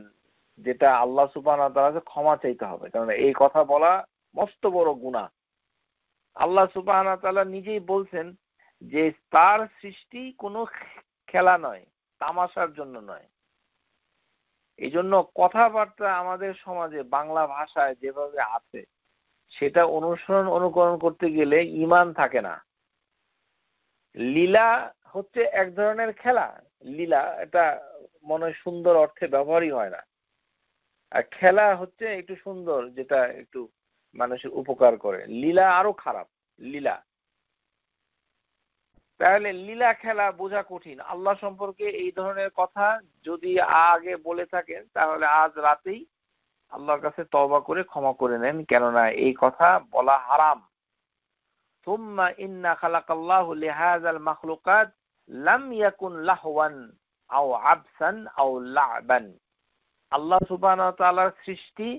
যেটা আল্লাহ সুবহানাহু ওয়া তাআলাকে ক্ষমা চাইতে হবে, কারণ এই কথা বলা মস্ত বড় গুনাহ। আল্লাহ সুবহানাহু ওয়া তাআলা নিজেই বলছেন যে তার সৃষ্টি কোনো খেলা নয়, তামাশার জন্য নয়। এই জন্য কথাবার্তা আমাদের সমাজে বাংলা ভাষায় যেভাবে আছে সেটা অনুকরণ করতে গেলে ঈমান থাকে না। লীলা হচ্ছে এক ধরনের খেলা। লীলা এটা মনে হয় সুন্দর অর্থে ব্যবহারই হয় না, আর খেলা হচ্ছে একটু সুন্দর, যেটা একটু মানুষের উপকার করে। লীলা আরো খারাপ। লীলা, তাহলে লীলা খেলা বোঝা কঠিন। আল্লাহ সম্পর্কে এই ধরনের কথা যদি আগে বলে থাকেন, তাহলে আজ রাতেই আল্লাহর কাছে তওবা করে ক্ষমা করে নেন, কেননা এই কথা বলা হারাম। সুম্মা ইন্না খালাকাল্লাহু লিহাযাল মাখলুকাত লাম ইয়াকুন লাহওয়ান আও আবসান আও লা'বান। আল্লাহ সুবহানাহু ওয়া তাআলার সৃষ্টি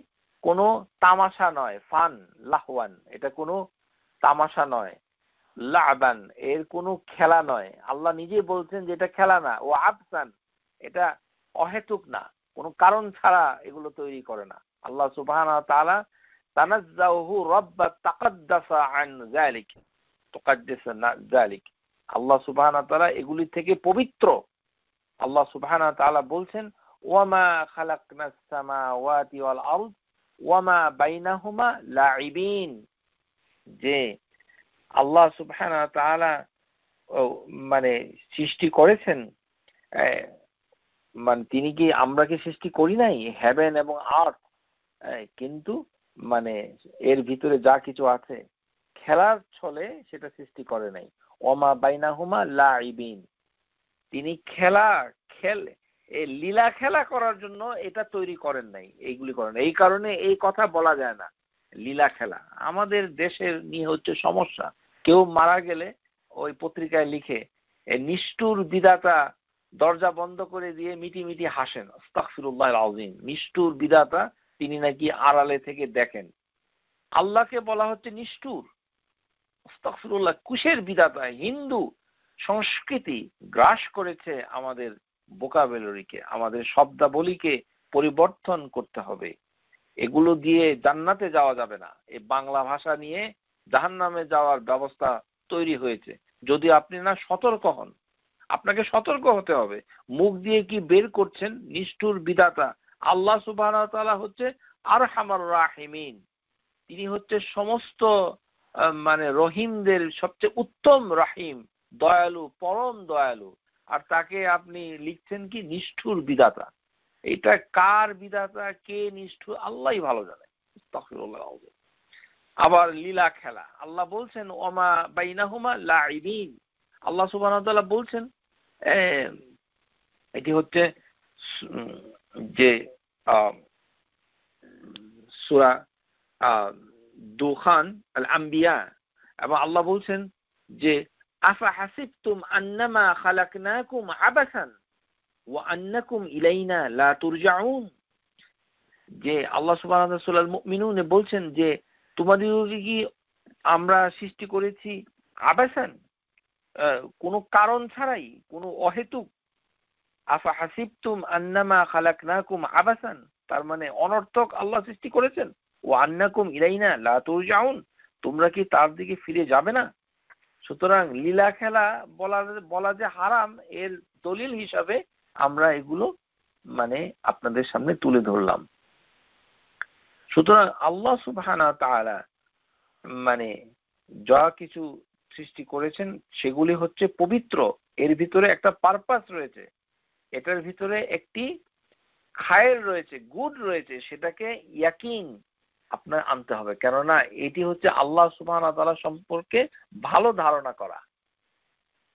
কোনো তামাশা নয়, ফান, লাহওয়ান এটা কোনো তামাশা নয়, লা'বান এর কোনো খেলা নয়। আল্লাহ নিজেই বলছেন যে এটা খেলা না, ও আবসান এটা অহেতুক না, কোনো কারণ ছাড়া এগুলো তৈরি করে না। আল্লাহ সুবহানাহু ওয়া তাআলা তানাজ্জাহু রাব্বা তাকাদ্দাসা আন যালিক, তাকাদ্দাসা যালিক। আল্লাহ সুবহানাহু ওয়া তাআলা এগুলি থেকে পবিত্র। আল্লাহ সুবহানাহু ওয়া তাআলা বলছেন ওয়ামা খালাকনাস সামাওয়াতি ওয়াল আরদ ওয়ামা বাইনাহুমা লাঈবিন, যে আল্লাহ সুবহানাহু ওয়া তাআলা মানে সৃষ্টি করেছেন, মানে তিনি কি আমরা কি সৃষ্টি করি নাই হেভেন এবং আর্থ, কিন্তু মানে এর ভিতরে যা কিছু আছে খেলার ছলে সেটা সৃষ্টি করে নাই। ওমা বাইনাহুমা লাঈবিন, তিনি এই লীলা খেলা করার জন্য এটা তৈরি করেন নাই, এইগুলি করেন। এই কারণে এই কথা বলা যায় না লীলা খেলা। আমাদের দেশের নিয়ে হচ্ছে সমস্যা। কেউ মারা গেলে ওই পত্রিকায় লিখে নিষ্ঠুর বিধাতা দরজা বন্ধ করে দিয়ে মিটি মিটি হাসেন। আস্তাগফিরুল্লাহিল আযীম। নিষ্ঠুর বিধাতা তিনি নাকি আড়ালে থেকে দেখেন। আল্লাহকে বলা হচ্ছে নিষ্ঠুর। আস্তাগফিরুল্লাহ। কুশের বিধাতা। হিন্দু সংস্কৃতি গ্রাস করেছে আমাদের ভোকাবুলারিকে, আমাদের শব্দাবলীকে পরিবর্তন করতে হবে। এগুলো দিয়ে জান্নাতে যাওয়া যাবে না। এই বাংলা ভাষা নিয়ে জাহান্নামে যাওয়ার ব্যবস্থা তৈরি হয়েছে। যদি আপনি না সতর্ক হন, আপনাকে সতর্ক হতে হবে। মুখ দিয়ে কি বের করছেন? নিষ্ঠুর বিধাতা আল্লাহ সুবহানাহু ওয়া তাআলা হচ্ছে আরহামার রাহিমিন। তিনি হচ্ছে সমস্ত মানে রহিমদের সবচেয়ে উত্তম রাহিম, দয়ালু, পরম দয়ালু। আর তাকে আপনি লিখছেন কি নিষ্ঠুর বিধাতা। এটা কার বিধাতা, কে নিষ্ঠুর আল্লাহই ভালো জানে। আস্তাগফিরুল্লাহ। আবার লীলা খেলা আল্লাহ বলছেন ওমা বাইনাহুমা লাঈবিন। আল্লাহ সুবহানাহু ওয়া তাআলা বলছেন এটি হচ্ছে যে সূরা দুখান আল আম্বিয়া, এবং আল্লাহ বলছেন যে আফাহাসিবতুম আন্নামা খালাকনাকুম আবাসান ওয়া আন্নাকুম ইলাইনা লা তুরজাউন, যে আল্লাহ সুবহানাহু ওয়া তাআলা সূরা আল মুমিনুনে বলছেন যে তোমাদেরকে কি আমরা সৃষ্টি করেছি আবাসান, কোনো কারণ ছাড়াই, কোনো অহেতুক। আফাহাসিবতুম আন্নামা খালাকনাকুম আবাসান, তার মানে অনর্থক আল্লাহ সৃষ্টি করেছেন। ওয়া আন্নাকুম ইলাইনা লা তুরজাউন, তোমরা কি তার দিকে ফিরে যাবে না। সুতরাং লীলা খেলা বলা যে হারাম, এর দলিল হিসাবে আমরা এগুলো মানে আপনাদের সামনে তুলে ধরলাম। সুতরাং আল্লাহ সুবহানাহু ওয়া তাআলা মানে যা কিছু সৃষ্টি করেছেন সেগুলি হচ্ছে পবিত্র, এর ভিতরে একটা পারপাস রয়েছে, এটার ভিতরে একটি খায়ের রয়েছে, গুড রয়েছে, সেটাকে ইয়াকিন আপনার আনতে হবে। কেননা এটি হচ্ছে আল্লাহ সুবহানাহু ওয়া তাআলা সম্পর্কে ভালো ধারণা করা।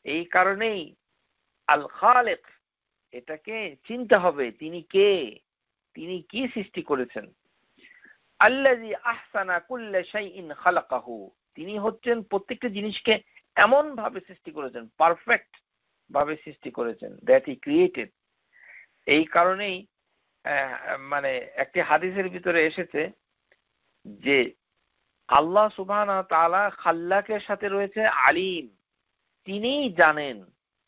এই কারণেই আল খালিক, এটাকে চিনতে হবে তিনি কে, তিনি কি সৃষ্টি করেছেন। আল্লাযী আহসানা কুল্লা শাইইন খালাকাহু, তিনি হচ্ছেন প্রত্যেকটা জিনিসকে এমন ভাবে সৃষ্টি করেছেন, পারফেক্ট ভাবে সৃষ্টি করেছেন, দ্যাট হি ক্রিয়েটেড। এই কারণেই মানে একটি হাদিসের ভিতরে এসেছে যে আল্লাহ সুবহানাহু ওয়া তাআলা খাল্লাকের সাথে রয়েছে আলিম, তিনিই জানেন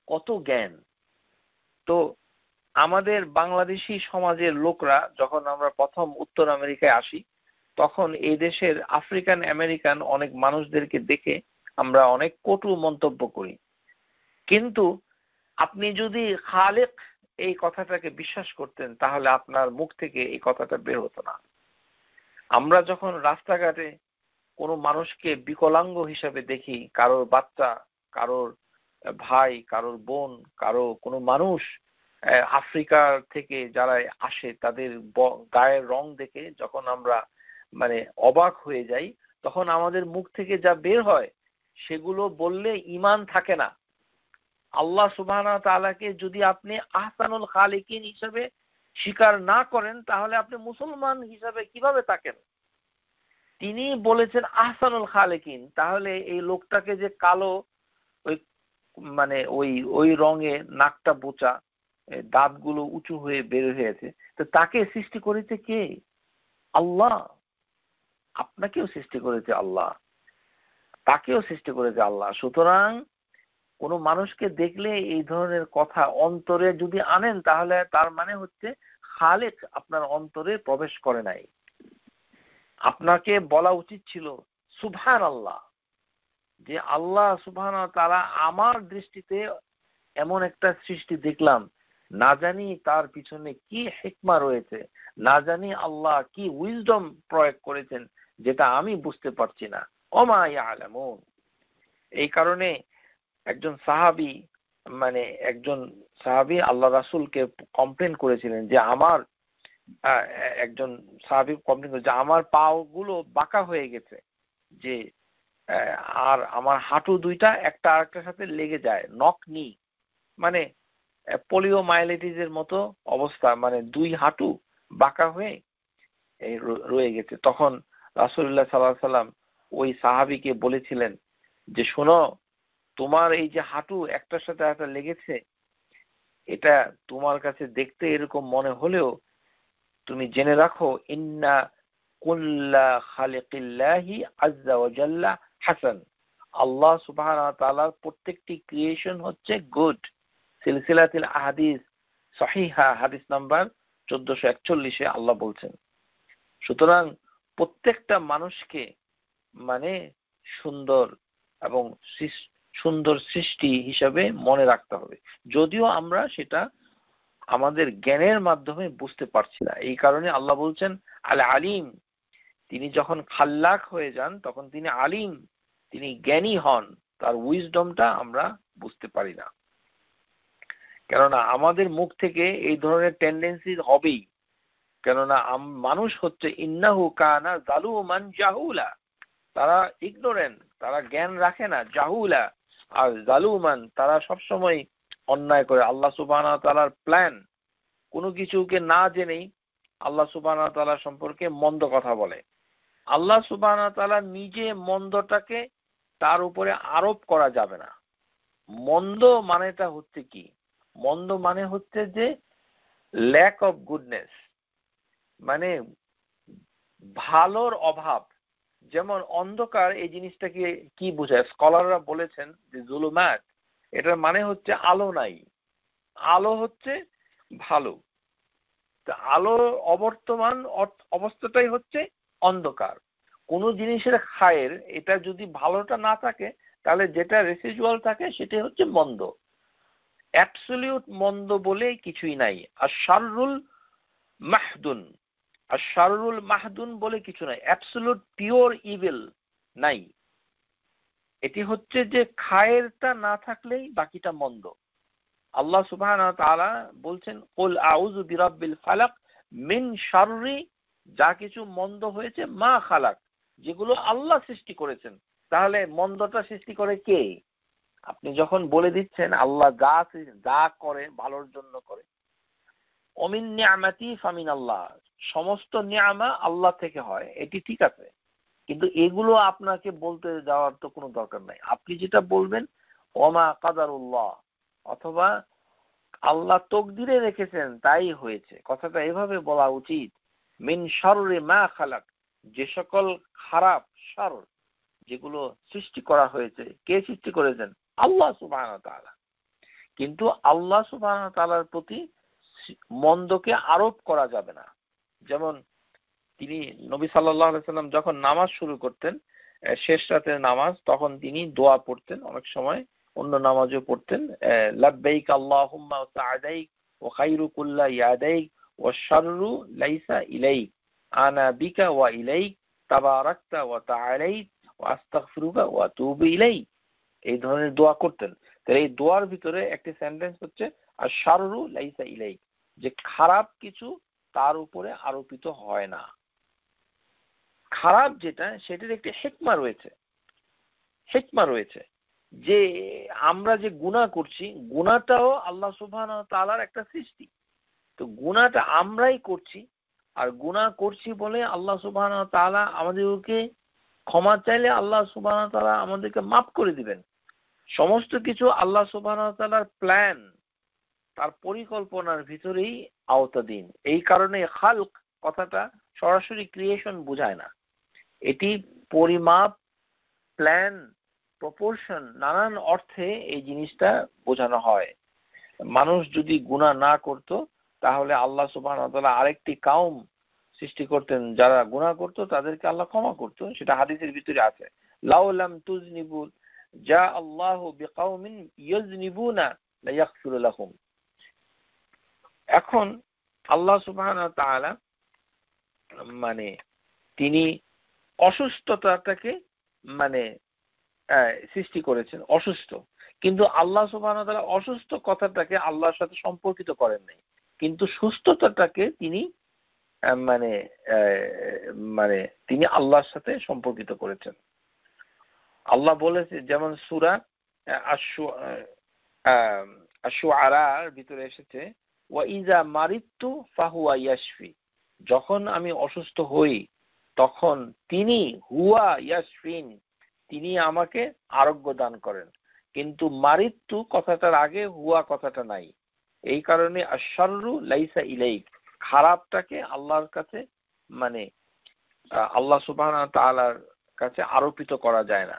কত জ্ঞান। তো আমাদের বাংলাদেশি সমাজের লোকরা যখন আমরা প্রথম উত্তর আমেরিকায় আসি, তখন এই দেশের আফ্রিকান আমেরিকান অনেক মানুষদেরকে দেখে আমরা অনেক কটু মন্তব্য করি। কিন্তু আপনি যদি খালিক এই কথাটাকে বিশ্বাস করতেন, তাহলে আপনার মুখ থেকে এই কথাটা বের হতো না। আমরা যখন রাস্তাঘাটে কোনো মানুষকে বিকলাঙ্গ হিসাবে দেখি, কারোর বাচ্চা, কারোর ভাই, কারোর বোন, কারো কোনো মানুষ আফ্রিকার থেকে যারা আসে, তাদের গায়ের রং দেখে যখন আমরা মানে অবাক হয়ে যাই, তখন আমাদের মুখ থেকে যা বের হয় সেগুলো বললে ঈমান থাকে না। আল্লাহ সুবহানাহু ওয়া তাআলাকে যদি আপনি আহসানুল খালিকিন হিসেবে স্বীকার না করেন, তাহলে আপনি মুসলমান হিসাবে কিভাবে থাকেন। তিনি বলেছেন আহসানুল খালিকিন, তাহলে এই লোকটাকে যে কালো, ওই মানে ওই রঙে নাকটা বোচা, দাঁতগুলো উঁচু হয়ে বের হয়েছে, তো তাকে সৃষ্টি করেছে কে? আল্লাহ। আপনাকেও সৃষ্টি করেছে আল্লাহ, তাকেও সৃষ্টি করেছে আল্লাহ। সুতরাং কোনো মানুষকে দেখলে এই ধরনের কথা অন্তরে যদি আনেন, তাহলে তার মানে হচ্ছে খালিক আপনার অন্তরে প্রবেশ করে নাই। আপনাকে বলা উচিত ছিল সুবহানাল্লাহ, যে আল্লাহ সুবহানাহু ওয়া তাআলা আমার দৃষ্টিতে এমন একটা সৃষ্টি দেখলাম, না জানি তার পিছনে কি হিকমা রয়েছে, না জানি আল্লাহ কি উইজডম প্রয়োগ করেছেন যেটা আমি বুঝতে পারছি না। ওমা ইয়ালামুন। এই কারণে একজন সাহাবী আল্লাহ রাসূলকে কমপ্লেন করেছিলেন যে আমার পাগুলো বাঁকা হয়ে গেছে, যে আর আমার হাঁটু দুইটা একটা আরেকটার সাথে লেগে যায়, নক নি, মানে পোলিওমাইলাইটিসের মতো অবস্থা, মানে দুই হাঁটু বাঁকা হয়ে রয়ে গেছে। তখন রাসূলুল্লাহ সাল্লাল্লাহু আলাইহি সাল্লাম ওই সাহাবীকে বলেছিলেন যে শোনো, তোমার এই যে হাঁটু একটার সাথে একটা লেগেছে, এটা তোমার কাছে দেখতে এরকম মনে হলেও তুমি জেনে রাখো, ইন্না কুল্লা খালিকিল্লাহি আযজা ওয়া জাল্লা হাসান, আল্লাহ সুবহানাহু ওয়া তাআলার প্রত্যেকটি ক্রিয়েশন হচ্ছে গুড। সিলসিলাতুল আহাদিস সহিহা হাদিস নাম্বার 1441 আল্লাহ বলছেন। সুতরাং প্রত্যেকটা মানুষকে মানে সুন্দর এবং সুন্দর সৃষ্টি হিসাবে মনে রাখতে হবে, যদিও আমরা সেটা আমাদের জ্ঞানের মাধ্যমে বুঝতে পারছি না। এই কারণে আল্লাহ বলছেন আল আলিম, তিনি যখন খাল্লাক হয়ে যান তখন তিনি আলিম, তিনি জ্ঞানী হন, তার উইজডমটা আমরা বুঝতে পারি না। কেননা আমাদের মুখ থেকে এই ধরনের টেন্ডেন্সি হবেই, কেননা মানুষ হচ্ছে ইন্নাহু কানা যালুমান জাহুলা, তারা ইগনোরেন্ট, তারা জ্ঞান রাখে না, জাহুলা আর জালুমান, তারা সবসময় অন্যায় করে। আল্লাহ সুবহানাহু ওয়া তাআলার প্ল্যান, কোনো কিছুকে না জেনেই আল্লাহ সুবহানাহু ওয়া তাআলা সম্পর্কে মন্দ কথা বলে। আল্লাহ সুবহানাহু ওয়া তাআলা নিজে মন্দটাকে তার উপরে আরোপ করা যাবে না, মন্দ মানেটা হচ্ছে কি? মন্দ মানে হচ্ছে যে ল্যাক অফ গুডনেস, মানে ভালোর অভাব। যেমন অন্ধকার, এই জিনিসটাকে কি বোঝায়? স্কলাররা বলেছেন যে জুলুমাত, এটার মানে হচ্ছে আলো নাই। আলো হচ্ছে ভালো, আলো অবর্তমান অবস্থাটাই হচ্ছে অন্ধকার। কোন জিনিসের খায়ের, এটা যদি ভালোটা না থাকে তাহলে যেটা রেসিডুয়াল থাকে সেটাই হচ্ছে মন্দ। অ্যাবসলিউট মন্দ বলে কিছুই নাই। আর শাররুল মাহদুন, আর শাররুল মাহদুন বলে কিছু নাই। অ্যাবসলিউট পিওর ইভিল নাই। এটি হচ্ছে যে খায়েরটা না থাকলেই বাকিটা মন্দ। আল্লাহ সুবহানাহু ওয়া তাআলা বলছেন, কুল আউযু বিরাব্বিল ফালাক মিন শাররি, যা কিছু মন্দ হয়েছে, মা খালাক, যেগুলো আল্লাহ সৃষ্টি করেছেন। তাহলে মন্দটা সৃষ্টি করে কে? আপনি যখন বলে দিচ্ছেন আল্লাহ যা করে ভালোর জন্য করে, অমিন নিয়ামাতি ফামিন আল্লাহ, সমস্ত নিয়ামা আল্লাহ থেকে হয়, এটি ঠিক আছে, কিন্তু এগুলো আপনাকে বলতে যাওয়ার তো কোনো দরকার নাই। আপনি যেটা বলবেন ওমা কাদারুল্লাহ, অথবা আল্লাহ তকদিরে রেখেছেন তাই হয়েছে, কথাটা এভাবে বলা উচিত। মিন শাররি মা খালাক, যে সকল খারাপ শার যেগুলো সৃষ্টি করা হয়েছে, কে সৃষ্টি করেছেন? আল্লাহ সুবহানাহু ওয়া তাআলা। কিন্তু আল্লাহ সুবহানাহু ওয়া তাআলার প্রতি মন্দকে আরোপ করা যাবে না। যেমন তিনি নবী সাল্লাল্লাহু আলাইহি সাল্লাম যখন নামাজ শুরু করতেন, শেষ রাতের নামাজ, তখন তিনি দোয়া পড়তেন। অনেক সময় অন্য নামাজও পড়তেন, লাব্বাইক আল্লাহুম্মা ওয়া সা'দাইক ওয়া খায়রু কুল্লা ইয়াদাইক ওয়া শাররু লাইসা ইলাইক আনা বিকা ওয়া ইলাইক তাবারাকতা ওয়া তাআলাইত ওয়া আস্তাগফিরুকা ওয়া আতুবু ইলাইক। এই ধরনের দোয়া করতেন। তাহলে এই দোয়ার ভিতরে একটি সেন্টেন্স হচ্ছে আর শাররু লাইসা ইলাইক, যে খারাপ কিছু তার উপরে আরোপিত হয় না। খারাপ যেটা, সেটার একটি হিকমা রয়েছে। হিকমা রয়েছে যে আমরা যে গুনাহ করছি, গুনাহটাও আল্লাহ সুবহানাহু ওয়া তাআলার একটা সৃষ্টি। তো গুনাহটা আমরাই করছি, আর গুনাহ করছি বলে আল্লাহ সুবহানাহু ওয়া তাআলা আমাদেরকে ক্ষমা চাইলে আল্লাহ সুবহানাহু ওয়া তাআলা আমাদেরকে মাফ করে দিবেন। সমস্ত কিছু আল্লাহ সুবহানাহু ওয়া তাআলার প্ল্যান, তার পরিকল্পনার ভিতরেই আওতাধীন। এই কারণে খালক কথাটা সরাসরি ক্রিয়েশন বোঝায় না, এটি পরিমাপ, প্ল্যান, প্রপোর্শন, নানান অর্থে এই জিনিসটা বোঝানো হয়। মানুষ যদি গুনাহ না করত তাহলে আল্লাহ সুবহানাহু ওয়া তাআলা আরেকটি কওম সৃষ্টি করতেন, যারা গুনাহ করত তাদেরকে আল্লাহ ক্ষমা করত। সেটা হাদিসের ভিতরে আছে, লাউ লাম তুযনিবু জা আল্লাহু বিকাওমিন ইয়াযনিবুনা লা ইয়াগফিরু লাহুম। এখন আল্লাহ সুবহানাহু ওয়া তাআলা মানে তিনি অসুস্থতাটাকে মানে সৃষ্টি করেছেন, অসুস্থ, কিন্তু আল্লাহ সুবহানাহু ওয়া তাআলা অসুস্থ কথাটাকে আল্লাহর সাথে সম্পর্কিত করেন নাই, কিন্তু সুস্থতাটাকে তিনি মানে মানে তিনি আল্লাহর সাথে সম্পর্কিত করেছেন। আল্লাহ বলেছে, যেমন সূরা আশ-শুআরার ভিতরে এসেছে, ওয়া ইযা মারিতু ফাহুয়া ইয়াশফি, যখন আমি অসুস্থ হই তখন তিনি হুয়া ইয়াশফিন, তিনি আমাকে আরোগ্য দান করেন। কিন্তু মারিতু কথাটার আগে হুয়া কথাটা নাই। এই কারণে আশ-শাররু লাইসা ইলাইক, খারাপটাকে আল্লাহর কাছে মানে আল্লাহ সুবহানাহু ওয়া তাআলার কাছে আরোপিত করা যায় না।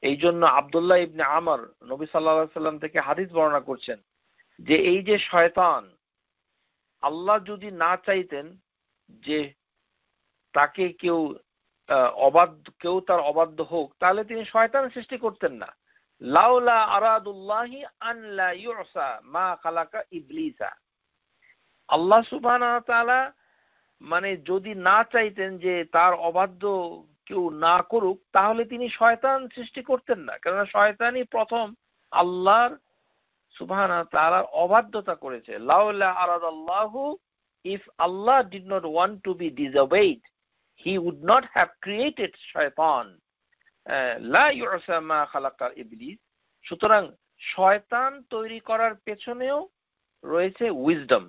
এই জন্য আব্দুল্লাহ ইবনে আমর নবী সাল্লাল্লাহু আলাইহি সাল্লাম থেকে হাদিস বর্ণনা করছেন যে এই যে শয়তান, আল্লাহ যদি না চাইতেন যে তাকে কেউ কেউ তার অবাধ্য হোক, তাহলে তিনি শয়তান সৃষ্টি করতেন না। লাউলা আরাদুল্লাহি আন লা ইউসা মা খালাকা ইবলিসা, আল্লাহ সুবহানাহু ওয়া তাআলা মানে যদি না চাইতেন যে তার অবাধ্য কেউ না করুক, তাহলে তিনি শয়তান সৃষ্টি করতেন না। কারণ শয়তানই প্রথম আল্লাহর সুবহানাহু ওয়া তাআলার অবাধ্যতা করেছে। লাউলা আরাদাল্লাহু, if Allah did not want to be disobeyed, he would not have created shaitan. লা ইউসা মা খালাকা ইবলিস। সুতরাং শয়তান তৈরি করার পেছনেও রয়েছে উইজডম।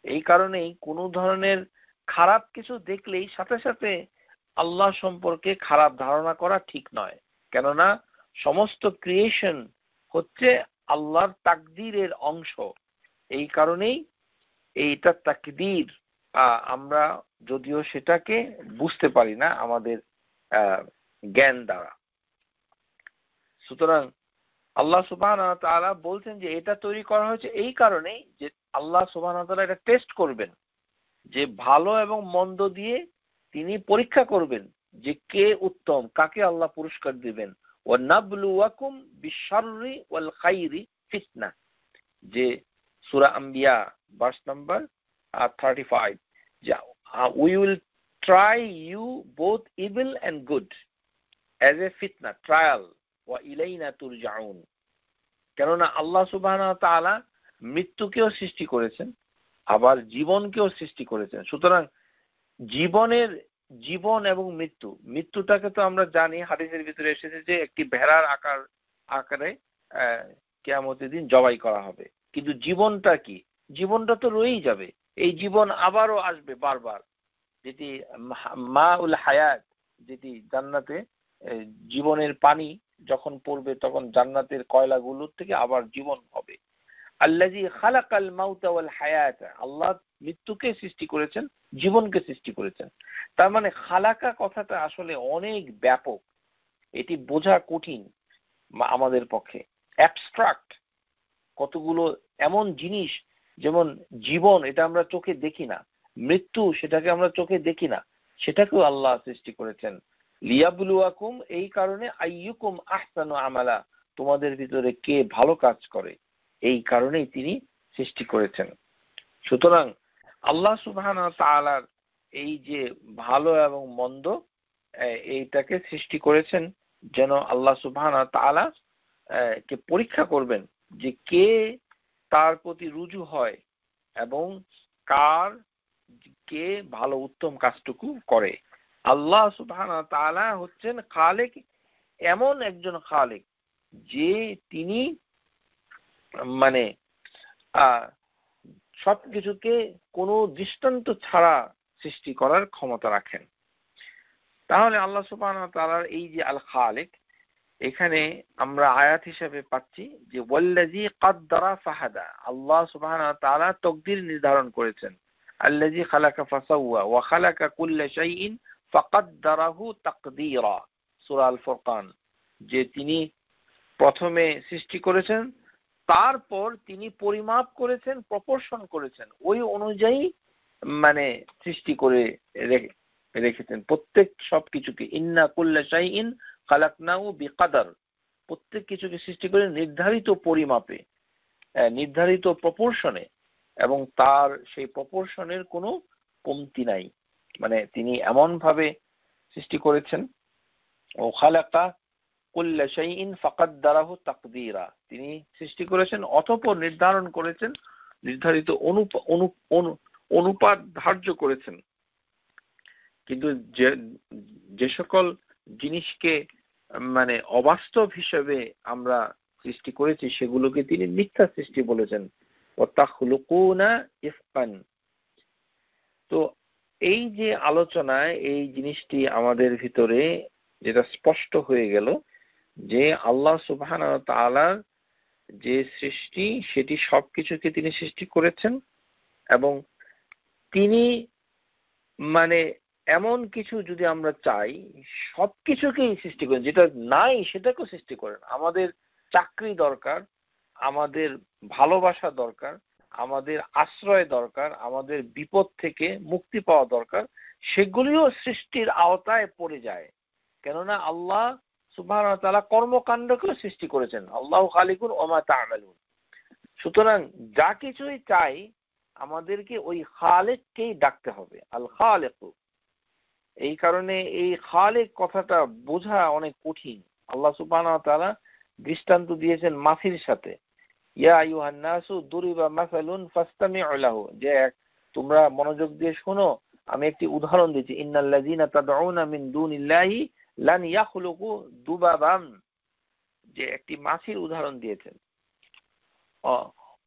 এই কারণেই কোনো ধরনের খারাপ কিছু দেখলেই সাথে সাথে আল্লাহ সম্পর্কে খারাপ ধারণা করা ঠিক নয়। কেননা সমস্ত ক্রিয়েশন হচ্ছে আল্লাহর তাকদীরের অংশ। এই কারণেই এইটা তাকদীর, আমরা যদিও সেটাকে বুঝতে পারি না আমাদের জ্ঞান দ্বারা। সুতরাং আল্লাহ সুবহানাহু ওয়া তাআলা বলছেন যে এটা তৈরি করা হয়েছে এই কারণেই যে আল্লাহ সুবহানাহু ওয়া তাআলা এটা টেস্ট করবেন, যে ভালো এবং মন্দ দিয়ে তিনি পরীক্ষা করবেন যে কে উত্তম, কাকে আল্লাহ পুরস্কার দিবেন। ওয়া নাবলুয়াকুম বিশ-শাররি ওয়াল খাইরি ফিতনা, যে সূরা আম্বিয়া ভার্স নাম্বার 35, যে we will try you both evil and good as a fitna, trial, ওয়া ইলাইনা তুরজাউন। কেননা আল্লাহ সুবহানাহু ওয়া তাআলা মৃত্যুকেও সৃষ্টি করেছেন, আবার জীবনকেও সৃষ্টি করেছেন। সুতরাং জীবন এবং মৃত্যুটাকে তো আমরা জানি, হাদিসের ভিতরে এসেছে যে একটি ভেড়ার আকারে কিয়ামতের দিন জবাই করা হবে। কিন্তু জীবনটা কি? জীবনটা তো রয়েই যাবে, এই জীবন আবারও আসবে বারবার, যেটি মাউল হায়াত, যেটি জান্নাতে জীবনের পানি যখন পড়বে তখন জান্নাতের কয়লাগুলোর থেকে আবার জীবন হবে। আল্লাযী খালাকাল মাউতা ওয়াল হায়াত, আল্লাহ মৃত্যুকে সৃষ্টি করেছেন, জীবনকে সৃষ্টি করেছেন। তার মানে খালাকা কথাটা আসলে অনেক ব্যাপক, এটি বোঝা কঠিন আমাদের পক্ষে। অ্যাবস্ট্রাক্ট কতগুলো এমন জিনিস, যেমন জীবন, এটা আমরা চোখে দেখি না, মৃত্যু সেটাকে আমরা চোখে দেখি না, সেটাকেও আল্লাহ সৃষ্টি করেছেন। লিয়াবলুয়াকুম, এই কারণে, আইয়ুকুম আহসানু আমালা, তোমাদের ভিতরে কে ভালো কাজ করে, এই কারণেই তিনি সৃষ্টি করেছেন। সুতরাং আল্লাহ সুবহানাহু ওয়া তাআলার এই যে ভালো এবং মন্দ, এইটাকে সৃষ্টি করেছেন যেন আল্লাহ সুবহানাহু ওয়া তাআলা কে পরীক্ষা করবেন যে কে তার প্রতি রুজু হয় এবং কে ভালো উত্তম কাজটুকু করে। আল্লাহ সুবহানাহু ওয়া তাআলা হচ্ছেন খালেক, এমন একজন খালেক যে তিনি মানে সবকিছুকে কোনো দৃষ্টান্ত ছাড়া সৃষ্টি করার ক্ষমতা রাখেন। তাহলে আল্লাহ সুবহানাহু ওয়া তাআলার এই যে আল খালেক, এখানে আমরা আয়াত হিসেবে পাচ্ছি যে ওয়াল্লাযী কাদ্দারা ফাহাদা, আল্লাহ সুবহানাহু ওয়া তাআলা তাকদীর নির্ধারণ করেছেন। আল্লাযী খালাকা ফাসাওয়া ওয়া খালাকা কুল্লা শাইইন ফাকাদ্দারাহু তাকদীরা, সূরা আল ফুরকান, যে তিনি প্রথমে সৃষ্টি করেছেন, তারপর তিনি পরিমাপ করেছেন, প্রপোর্শন করেছেন, ওই অনুযায়ী সৃষ্টি করে রেখেছেন প্রত্যেক সবকিছুকে। ইন্না কুল্লা শাইইন খালাকনাহু বিকাদার, প্রত্যেক কিছুকে সৃষ্টি করে নির্ধারিত পরিমাপে, নির্ধারিত প্রপোর্শনে, এবং তার সেই প্রপোর্শনের কোনো কমতি নাই। তিনি এমন ভাবে সৃষ্টি করেছেন, ও খালাকা কুল্লা শাইইন ফাকাদ্দারাহু তাকদীরা, তিনি সৃষ্টি করেছেন অতঃপর নির্ধারণ করেছেন, নির্ধারিত অনুপাত ধার্য করেছেন। কিন্তু যে সকল জিনিসকে অবাস্তব হিসেবে আমরা সৃষ্টি করেছি সেগুলোকে তিনি মিথ্যা সৃষ্টি বলেছেন। ওয়াতাখলুকুনা ইফকান। তো এই যে আলোচনায় এই জিনিসটি আমাদের ভিতরে যেটা স্পষ্ট হয়ে গেল যে আল্লাহ সুবহানাহু ওয়া তাআলার যে সৃষ্টি, সেটি সবকিছুকে তিনি সৃষ্টি করেছেন, এবং তিনি এমন কিছু যদি আমরা চাই সবকিছুকেই সৃষ্টি করেন, যেটা নাই সেটাকেও সৃষ্টি করেন। আমাদের চাকরি দরকার, আমাদের ভালোবাসা দরকার, আমাদের আশ্রয় দরকার, আমাদের বিপদ থেকে মুক্তি পাওয়া দরকার, সেগুলিও সৃষ্টির আওতায় পড়ে যায়। কেননা আল্লাহ সুবহানাহু ওয়া তাআলা কর্মকাণ্ডকেও সৃষ্টি করেছেন। আল্লাহু খালিকুন ওয়া মা তা'মালুন। সুতরাং যা কিছুই চাই আমাদেরকে ওই খালেককেই ডাকতে হবে, আল খালেক। এই কারণে এই খালেক কথাটা বোঝা অনেক কঠিন। আল্লাহ সুবহানাহু ওয়া তাআলা দৃষ্টান্ত দিয়েছেন মাছির সাথে, ইয়া আইয়ুহান নাসু দুরিবা মাসালুন ফাসতামিউ লাহু, যে তোমরা মনোযোগ দিয়ে শোনো, আমি একটি উদাহরণ দিচ্ছি। ইন্নাল্লাযীনা তাদউনা মিন দুনিল্লাহি লান ইয়াখলুকু দুবাবান, যে একটি মাছির উদাহরণ দিয়েছেন।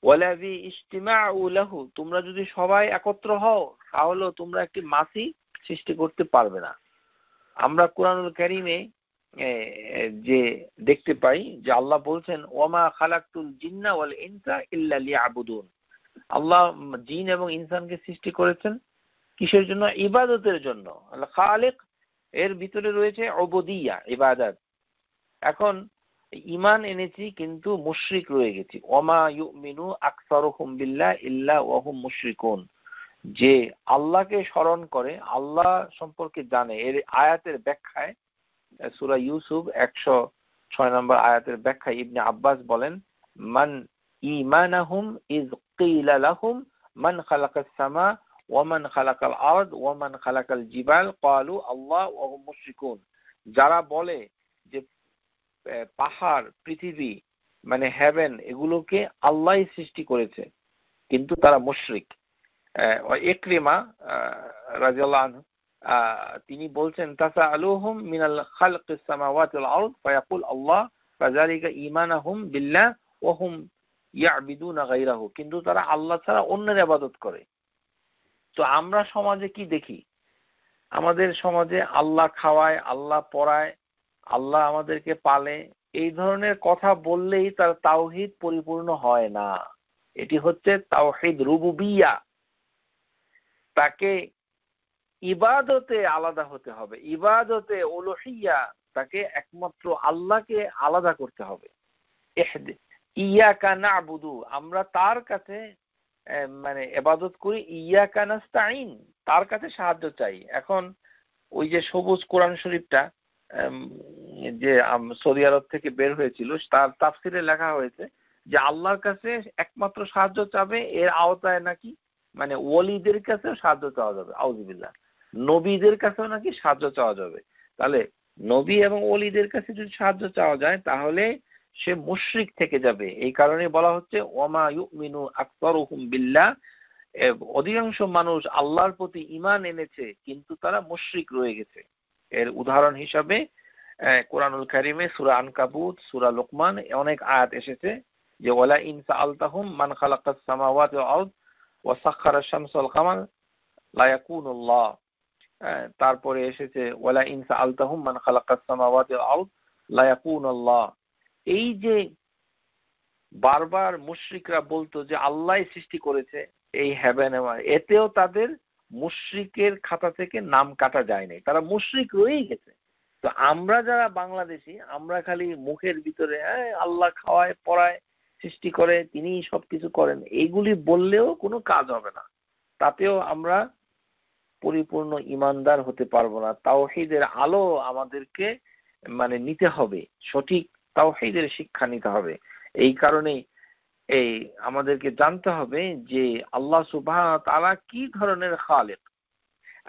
ওয়ালাযী ইজতিমাউ লাহু, তোমরা যদি সবাই একত্র হও তাহলে তোমরা একটি মাছি সৃষ্টি করতে পারবে না। আমরা কুরআনুল কারীমে যে দেখতে পাই যে আল্লাহ বলছেন ওয়ামা খালাকতুল জিন্না ওয়াল ইনসা ইল্লা লিয়াবুদুন, আল্লাহ জিন এবং ইনসানকে সৃষ্টি করেছেন কিসের জন্য? ইবাদতের জন্য। খালিক এর ভিতরে রয়েছে উবুদিয়্যাহ, ইবাদত। এখন ঈমান এনেছি কিন্তু মুশরিক রয়ে গেছি। ওয়ামা ইউমিনু আকসারুহুম বিল্লাহ ইল্লা ওয়া হুম মুশরিকুন, যে আল্লাহকে স্মরণ করে, আল্লাহ সম্পর্কে জানে। এর আয়াতের ব্যাখ্যায় সূরা ইউসুফ 106 নম্বর আয়াতের ব্যাখ্যায় ইবনে আব্বাস বলেন, মান ঈমানাহুম ইয ক্বিলা লাহুম মান খালাকাস সামা ওয়া মান খালাকাল আরদ ওয়া মান খালাকাল জিবাল ক্বালু আল্লাহ ওয়া হুম মুশরিকুন। যারা বলে যে পাহাড়, পৃথিবী মানে হেভেন, এগুলোকে আল্লাহই সৃষ্টি করেছে, কিন্তু তারা মুশরিক। ইকরিমা রাদিয়াল্লাহু আনহু তিনি বলছেন তাসাআলুহুম মিনাল খালকিস সামাওয়াতি ওয়াল আরদ ফায়াকুল আল্লাহ ফাযালিকা ঈমানুহুম বিল্লাহ ওয়া হুম ইয়াবুদুনা গায়রাহু, কিন্তু তারা আল্লাহ ছাড়া অন্যের ইবাদত করে। তো আমরা সমাজে কি দেখি? আমাদের সমাজে আল্লাহ খাওয়ায়, আল্লাহ পড়ায়, আল্লাহ আমাদেরকে পালে, এই ধরনের কথা বললেই তার তাওহীদ পরিপূর্ণ হয় না। এটি হচ্ছে তাওহীদ রুবুবিয়্যাহ। তাকে ইবাদতে আলাদা হতে হবে, ইবাদতে উলুহিয়্যা, তাকে একমাত্র আল্লাহকে আলাদা করতে হবে। ইয়াকা না'বুদু, আমরা তার কাছে মানে ইবাদত করি, ইয়াকা নাস্তাঈন, তার কাছে সাহায্য চাই। এখন ওই যে সবুজ কোরআন শরীফটা যে সৌদি আরব থেকে বের হয়েছিল, তার তাফসিরে লেখা হয়েছে যে আল্লাহর কাছে একমাত্র সাহায্য চাবে, এর আওতায় নাকি মানে ওলিদের কাছেও সাহায্য চাওয়া যাবে। আউযুবিল্লাহ। নবীদের কাছেও নাকি সাহায্য চাওয়া যাবে। তাহলে নবী এবং ওলিদের কাছে যদি সাহায্য চাওয়া যায় তাহলে সে মুশরিক থেকে যাবে। এই কারণে বলা হচ্ছে ওয়ামা ইউমিনু আকসারুহুম বিল্লাহ, অধিকাংশ মানুষ আল্লাহর প্রতি ঈমান এনেছে কিন্তু তারা মুশরিক রয়ে গেছে। এর উদাহরণ হিসাবে কোরআনুল কারীমে সূরা আনকাবুত, সূরা লোকমান অনেক আয়াত এসেছে যে ওয়ালা ইন সাআলতাহুম মান খালাকাস সামাওয়াতি ওয়াল আরদ ওয়া সাখখারাশ শামসা ওয়াল কামার লা ইয়াকুনুল্লাহ। তারপরে এসেছে ওয়ালা ইন সাআলতাহুম মান খালাকাস সামাওয়াতি ওয়াল আরদ লা ইয়াকুনুল্লাহ। এই যে বারবার মুশরিকরা বলতো যে আল্লাহই সৃষ্টি করেছে এই হেভেন, এতেও তাদের মুশরিকের খাতা থেকে নাম কাটা যায় নাই, তারা মুশরিক রয়েই গেছে। তো আমরা যারা বাংলাদেশি, আমরা খালি মুখের ভিতরে আল্লাহ খাওয়ায়, পড়ায়, সৃষ্টি করে, তিনি সবকিছু করেন, এইগুলি বললেও কোনো কাজ হবে না, তাতেও আমরা পরিপূর্ণ ইমানদার হতে পারবো না। তাওহীদের আলো আমাদেরকে মানে নিতে হবে, সঠিক তাওহীদের শিক্ষা নিতে হবে। এই কারণে এই আমাদেরকে জানতে হবে যে আল্লাহ সুবহানাহু ওয়া তাআলা কি ধরনের খালেক,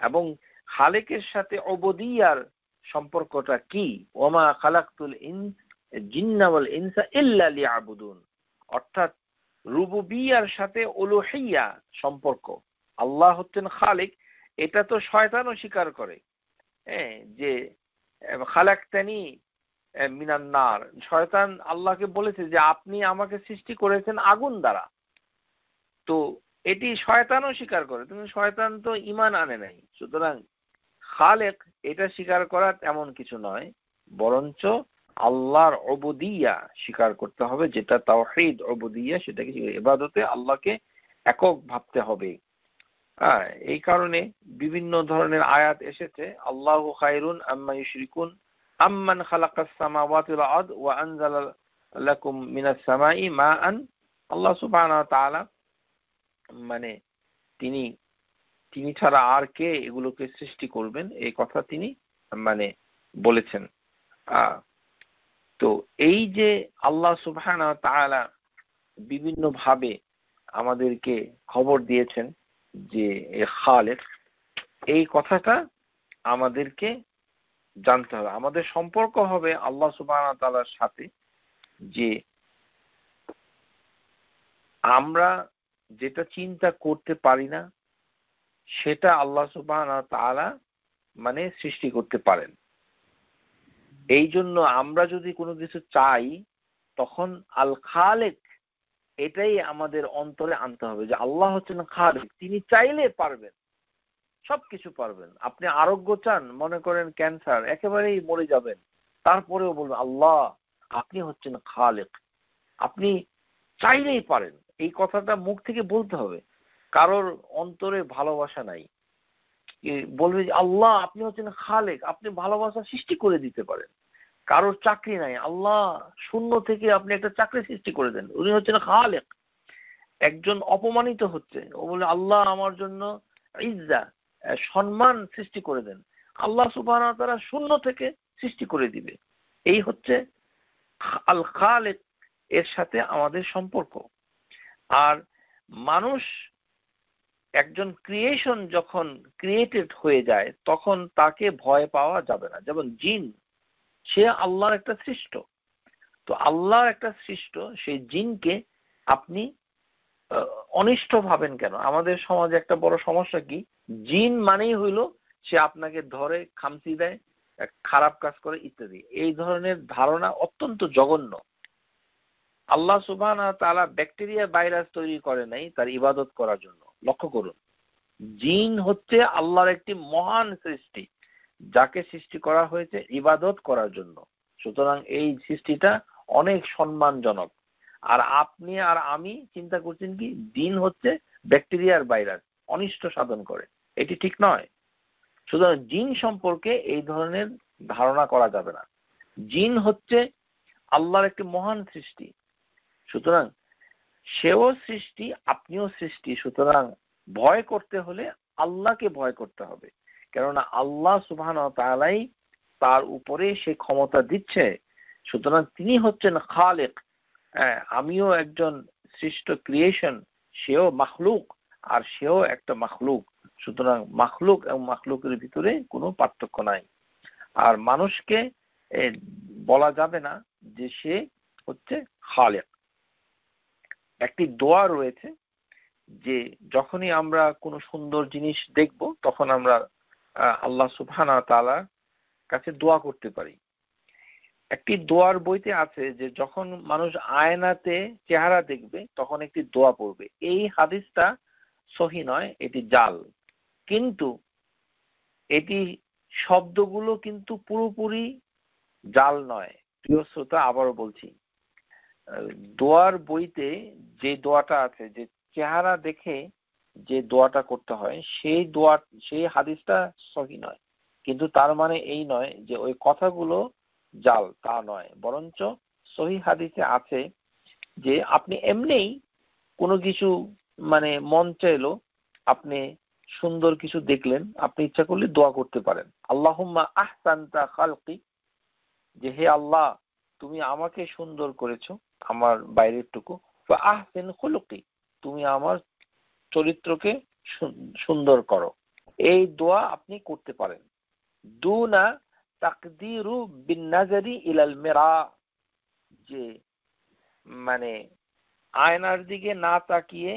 এবং খালেকের সাথে উবুদিয়্যার সম্পর্কটা কি। ওয়ামা খালাকতুল জিন্না ওয়াল ইনসা ইল্লা লিয়াবুদুন, অর্থাৎ রুবুবিয়্যার সাথে উলুহিয়্যা সম্পর্ক। আল্লাহ হচ্ছেন খালিক, এটা তো শয়তানও স্বীকার করে, যে খালাকতানি মিনান নার, শয়তান আল্লাহকে বলেছে যে আপনি আমাকে সৃষ্টি করেছেন আগুন দ্বারা। তো এটি শয়তানও স্বীকার করে, কিন্তু শয়তান তো ঈমান আনে নাই। সুতরাং খালেক এটা স্বীকার করা তেমন কিছু নয়, বরঞ্চ আল্লাহর উবুদিয়্যাহ স্বীকার করতে হবে, যেটা তাওহীদ উবুদিয়্যাহ, সেটাকে ইবাদতে আল্লাহকে একক ভাবতে হবে। এই কারণে বিভিন্ন ধরনের আয়াত এসেছে, আল্লাহু খায়রুন আম্মা ইউশরিকুন আম্মান খালাকাস সামাওয়াতি ওয়াল আরদ ওয়া আনজালা লাকুম মিনাস সামাই মাআন। আল্লাহ সুবহানাহু ওয়া তাআলা মানে তিনি ছাড়া আর কে এগুলোকে সৃষ্টি করবেন, এই কথা তিনি মানে বলেছেন। তো এই যে আল্লাহ সুবহানাহু ওয়া তাআলা বিভিন্ন ভাবে আমাদেরকে খবর দিয়েছেন যে খালেক, এই কথাটা আমাদেরকে জানতে হবে। আমাদের সম্পর্ক হবে আল্লাহ সুবহানাহু ওয়া তাআলার সাথে, যে আমরা যেটা চিন্তা করতে পারি না সেটা আল্লাহ সুবহানাহু ওয়া তাআলা মানে সৃষ্টি করতে পারেন। এই জন্য আমরা যদি কোনো কিছু চাই তখন আল খালেক এটাই আমাদের অন্তরে আনতে হবে, যে আল্লাহ হচ্ছেন খালেক, তিনি চাইলে পারবেন, সবকিছু পারবেন। আপনি আরোগ্য চান, মনে করেন ক্যান্সার, একেবারেই মরে যাবেন, তারপরেও বলবে আল্লাহ আপনি হচ্ছেন খালেক, আপনি চাইলেই পারেন। এই কথাটা মুখ থেকে বলতে হবে। কারোর অন্তরে ভালোবাসা নাই, বলবে যে আল্লাহ আপনি হচ্ছেন খালেক, আপনি ভালোবাসা সৃষ্টি করে দিতে পারেন। কারোর চাকরি নাই, আল্লাহ শূন্য থেকে আপনি একটা চাকরি সৃষ্টি করে দেন, উনি হচ্ছেন খালেক। একজন অপমানিত হচ্ছে, ও বলে আল্লাহ আমার জন্য ইজ্জা, সম্মান সৃষ্টি করে দেন। আল্লাহ সুবহানাহু ওয়া তাআলা শূন্য থেকে সৃষ্টি করে দিবে। এই হচ্ছে আল খালেক এর সাথে আমাদের সম্পর্ক। আর মানুষ একজন ক্রিয়েশন যখন ক্রিয়েটেড হয়ে যায় তখন তাকে ভয় পাওয়া যাবে না। যেমন জিন, সে আল্লাহর একটা সৃষ্ট। তো আল্লাহর একটা সৃষ্ট সেই জিনকে আপনি অনিষ্ট ভাবেন কেন? আমাদের সমাজে একটা বড় সমস্যা কি, জিন মানেই হইল সে আপনাকে ধরে খামচি দেয়, খারাপ কাজ করে ইত্যাদি। এই ধরনের ধারণা অত্যন্ত জঘন্য। আল্লাহ সুবহানাহু ওয়া তাআলা ব্যাকটেরিয়া ভাইরাস তৈরি করে নাই তার ইবাদত করার জন্য। লক্ষ্য করুন, জিন হচ্ছে আল্লাহর একটি মহান সৃষ্টি, যাকে সৃষ্টি করা হয়েছে ইবাদত করার জন্য। সুতরাং এই সৃষ্টিটা অনেক সম্মানজনক। আর আপনি আর আমি চিন্তা করছেন কি জিন হচ্ছে ব্যাকটেরিয়ার ভাইরাস, অনিষ্ট সাধন করে, এটি ঠিক নয়। সুতরাং জিন সম্পর্কে এই ধরনের ধারণা করা যাবে না। জিন হচ্ছে আল্লাহর একটি মহান সৃষ্টি, সুতরাং সেও সৃষ্টি, আপনিও সৃষ্টি। সুতরাং ভয় করতে হলে আল্লাহকে ভয় করতে হবে, কেননা আল্লাহ সুবহানাহু ওয়া তাআলাই তার উপরে সে ক্ষমতা দিচ্ছে। সুতরাং তিনি হচ্ছেন খালেক। আমিও একজন সৃষ্ট ক্রিয়েশন, সেও মাখলুক, আর সেও একটা মাখলুক। সুতরাং মাখলুক এবং মাখলুকের ভিতরে কোনো পার্থক্য নাই। আর মানুষকে বলা যাবে না যে সে হচ্ছে খালেক। একটি দোয়া রয়েছে যে যখনই আমরা কোনো সুন্দর জিনিস দেখব তখন আমরা আল্লাহ সুবহানাহু ওয়া তাআলার কাছে দোয়া করতে পারি। একটি দোয়ার বইতে আছে যে যখন মানুষ আয়নাতে চেহারা দেখবে তখন একটি দোয়া পড়বে। এই হাদিসটা সহিহ নয়, এটি জাল। কিন্তু এটি শব্দগুলো কিন্তু পুরোপুরি জাল নয়। প্রিয় শ্রোতা, আবারও বলছি, দোয়ার বইতে যে দোয়াটা আছে, যে চেহারা দেখে যে দোয়াটা করতে হয়, সেই হাদিসটা সহিহ নয়। কিন্তু তার মানে এই নয় যে ওই কথাগুলো জাল, তা নয়। বরঞ্চ সহিহ হাদিসে আছে যে আপনি এমনিই কোনো কিছু মানে মন চাইলো, আপনি সুন্দর কিছু দেখলেন, আপনি ইচ্ছা করলে দোয়া করতে পারেন, আল্লাহুম্মা আহসানতা খালকি, যে হে আল্লাহ তুমি আমাকে সুন্দর করেছো, আমার বাইরের টুকু, ফা আহসিন খুলুকি, তুমি আমার চরিত্রকে সুন্দর করো। এই দোয়া আপনি করতে পারেন। দুনা তাকদিরু বিন নাজারি ইলাল মিরা, যে মানে আয়নার দিকে না তাকিয়ে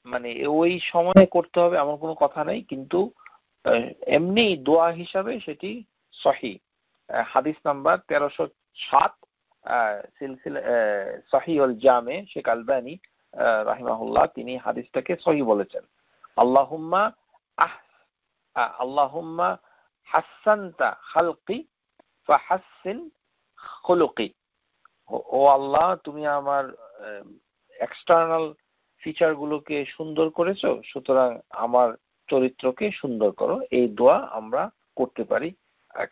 মানে ওই সময় করতে হবে এমন কোনো কথা নাই, কিন্তু এমনি দোয়া হিসাবে সেটি সহিহ। হাদিস নাম্বার 1307, সিলসিলা সহিহুল জামে, শেখ আলবানী রাহিমাহুল্লাহ তিনি হাদিসটাকে সহিহ বলেছেন। আল্লাহুম্মা আল্লাহুম্মা হাসানতা খালকি ফাহাসসিন খুলুকি, ও আল্লাহ তুমি আমার এক্সটার্নাল ফিচার গুলোকে সুন্দর করেছো, সুতরাং আমার চরিত্রকে সুন্দর করো। এই দোয়া আমরা করতে পারি,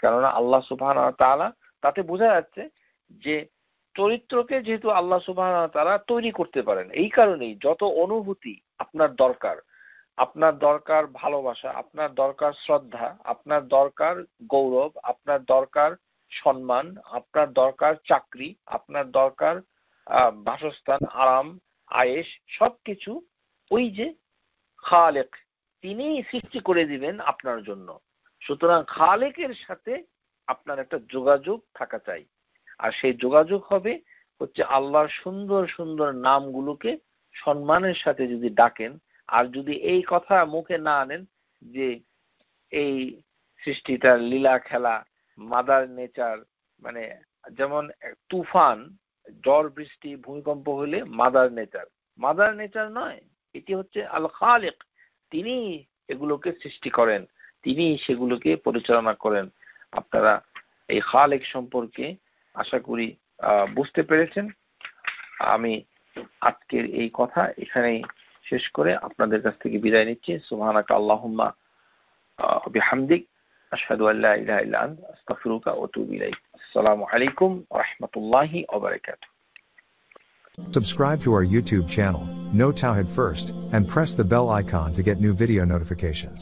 কেননা আল্লাহ সুবহানাহু ওয়া তাআলা, তাতে বোঝা যাচ্ছে যে চরিত্রকে যেহেতু আল্লাহ সুবহানাহু ওয়া তাআলা তৈরি করতে পারেন, এই কারণেই যত অনুভূতি আপনার দরকার, আপনার দরকার ভালোবাসা, আপনার দরকার শ্রদ্ধা, আপনার দরকার গৌরব, আপনার দরকার সম্মান, আপনার দরকার চাকরি, আপনার দরকার বাসস্থান, আরাম, আয়েশ, সবকিছু ওই যে খালেক তিনি সৃষ্টি করে দিবেন আপনার জন্য। সুতরাং খালেকের সাথে আপনার একটা যোগাযোগ থাকা চাই। আর সেই যোগাযোগ হবে হচ্ছে আল্লাহর সুন্দর সুন্দর নামগুলোকে সম্মানের সাথে যদি ডাকেন, আর যদি এই কথা মুখে না আনেন যে এই সৃষ্টিটার লীলা খেলা, মাদার নেচার, মানে যেমন তুফান, ঝড় বৃষ্টি, ভূমিকম্প হলে মাদার নেচার নয়, এটি হচ্ছে আল খালিক। তিনি এগুলোকে সৃষ্টি করেন, তিনি সেগুলোকে পরিচালনা করেন। আপনারা এই খালেক সম্পর্কে আশা করি বুঝতে পেরেছেন। আমি আজকের এই কথা এখানেই শেষ করে আপনাদের কাছ থেকে বিদায় নিচ্ছি। সুবহানাকা আল্লাহুম্মা বিহামদিক আশহাদু আল্লা ইলাহা ইল্লা আনতা আস্তাগফিরুকা ওয়া আতুবু ইলাইক। আসসালামু আলাইকুম ওয়া রাহমাতুল্লাহি ওয়া বারাকাতুহু। Subscribe to our YouTube channel, Know Tawhid First, and press the bell icon to get new video notifications.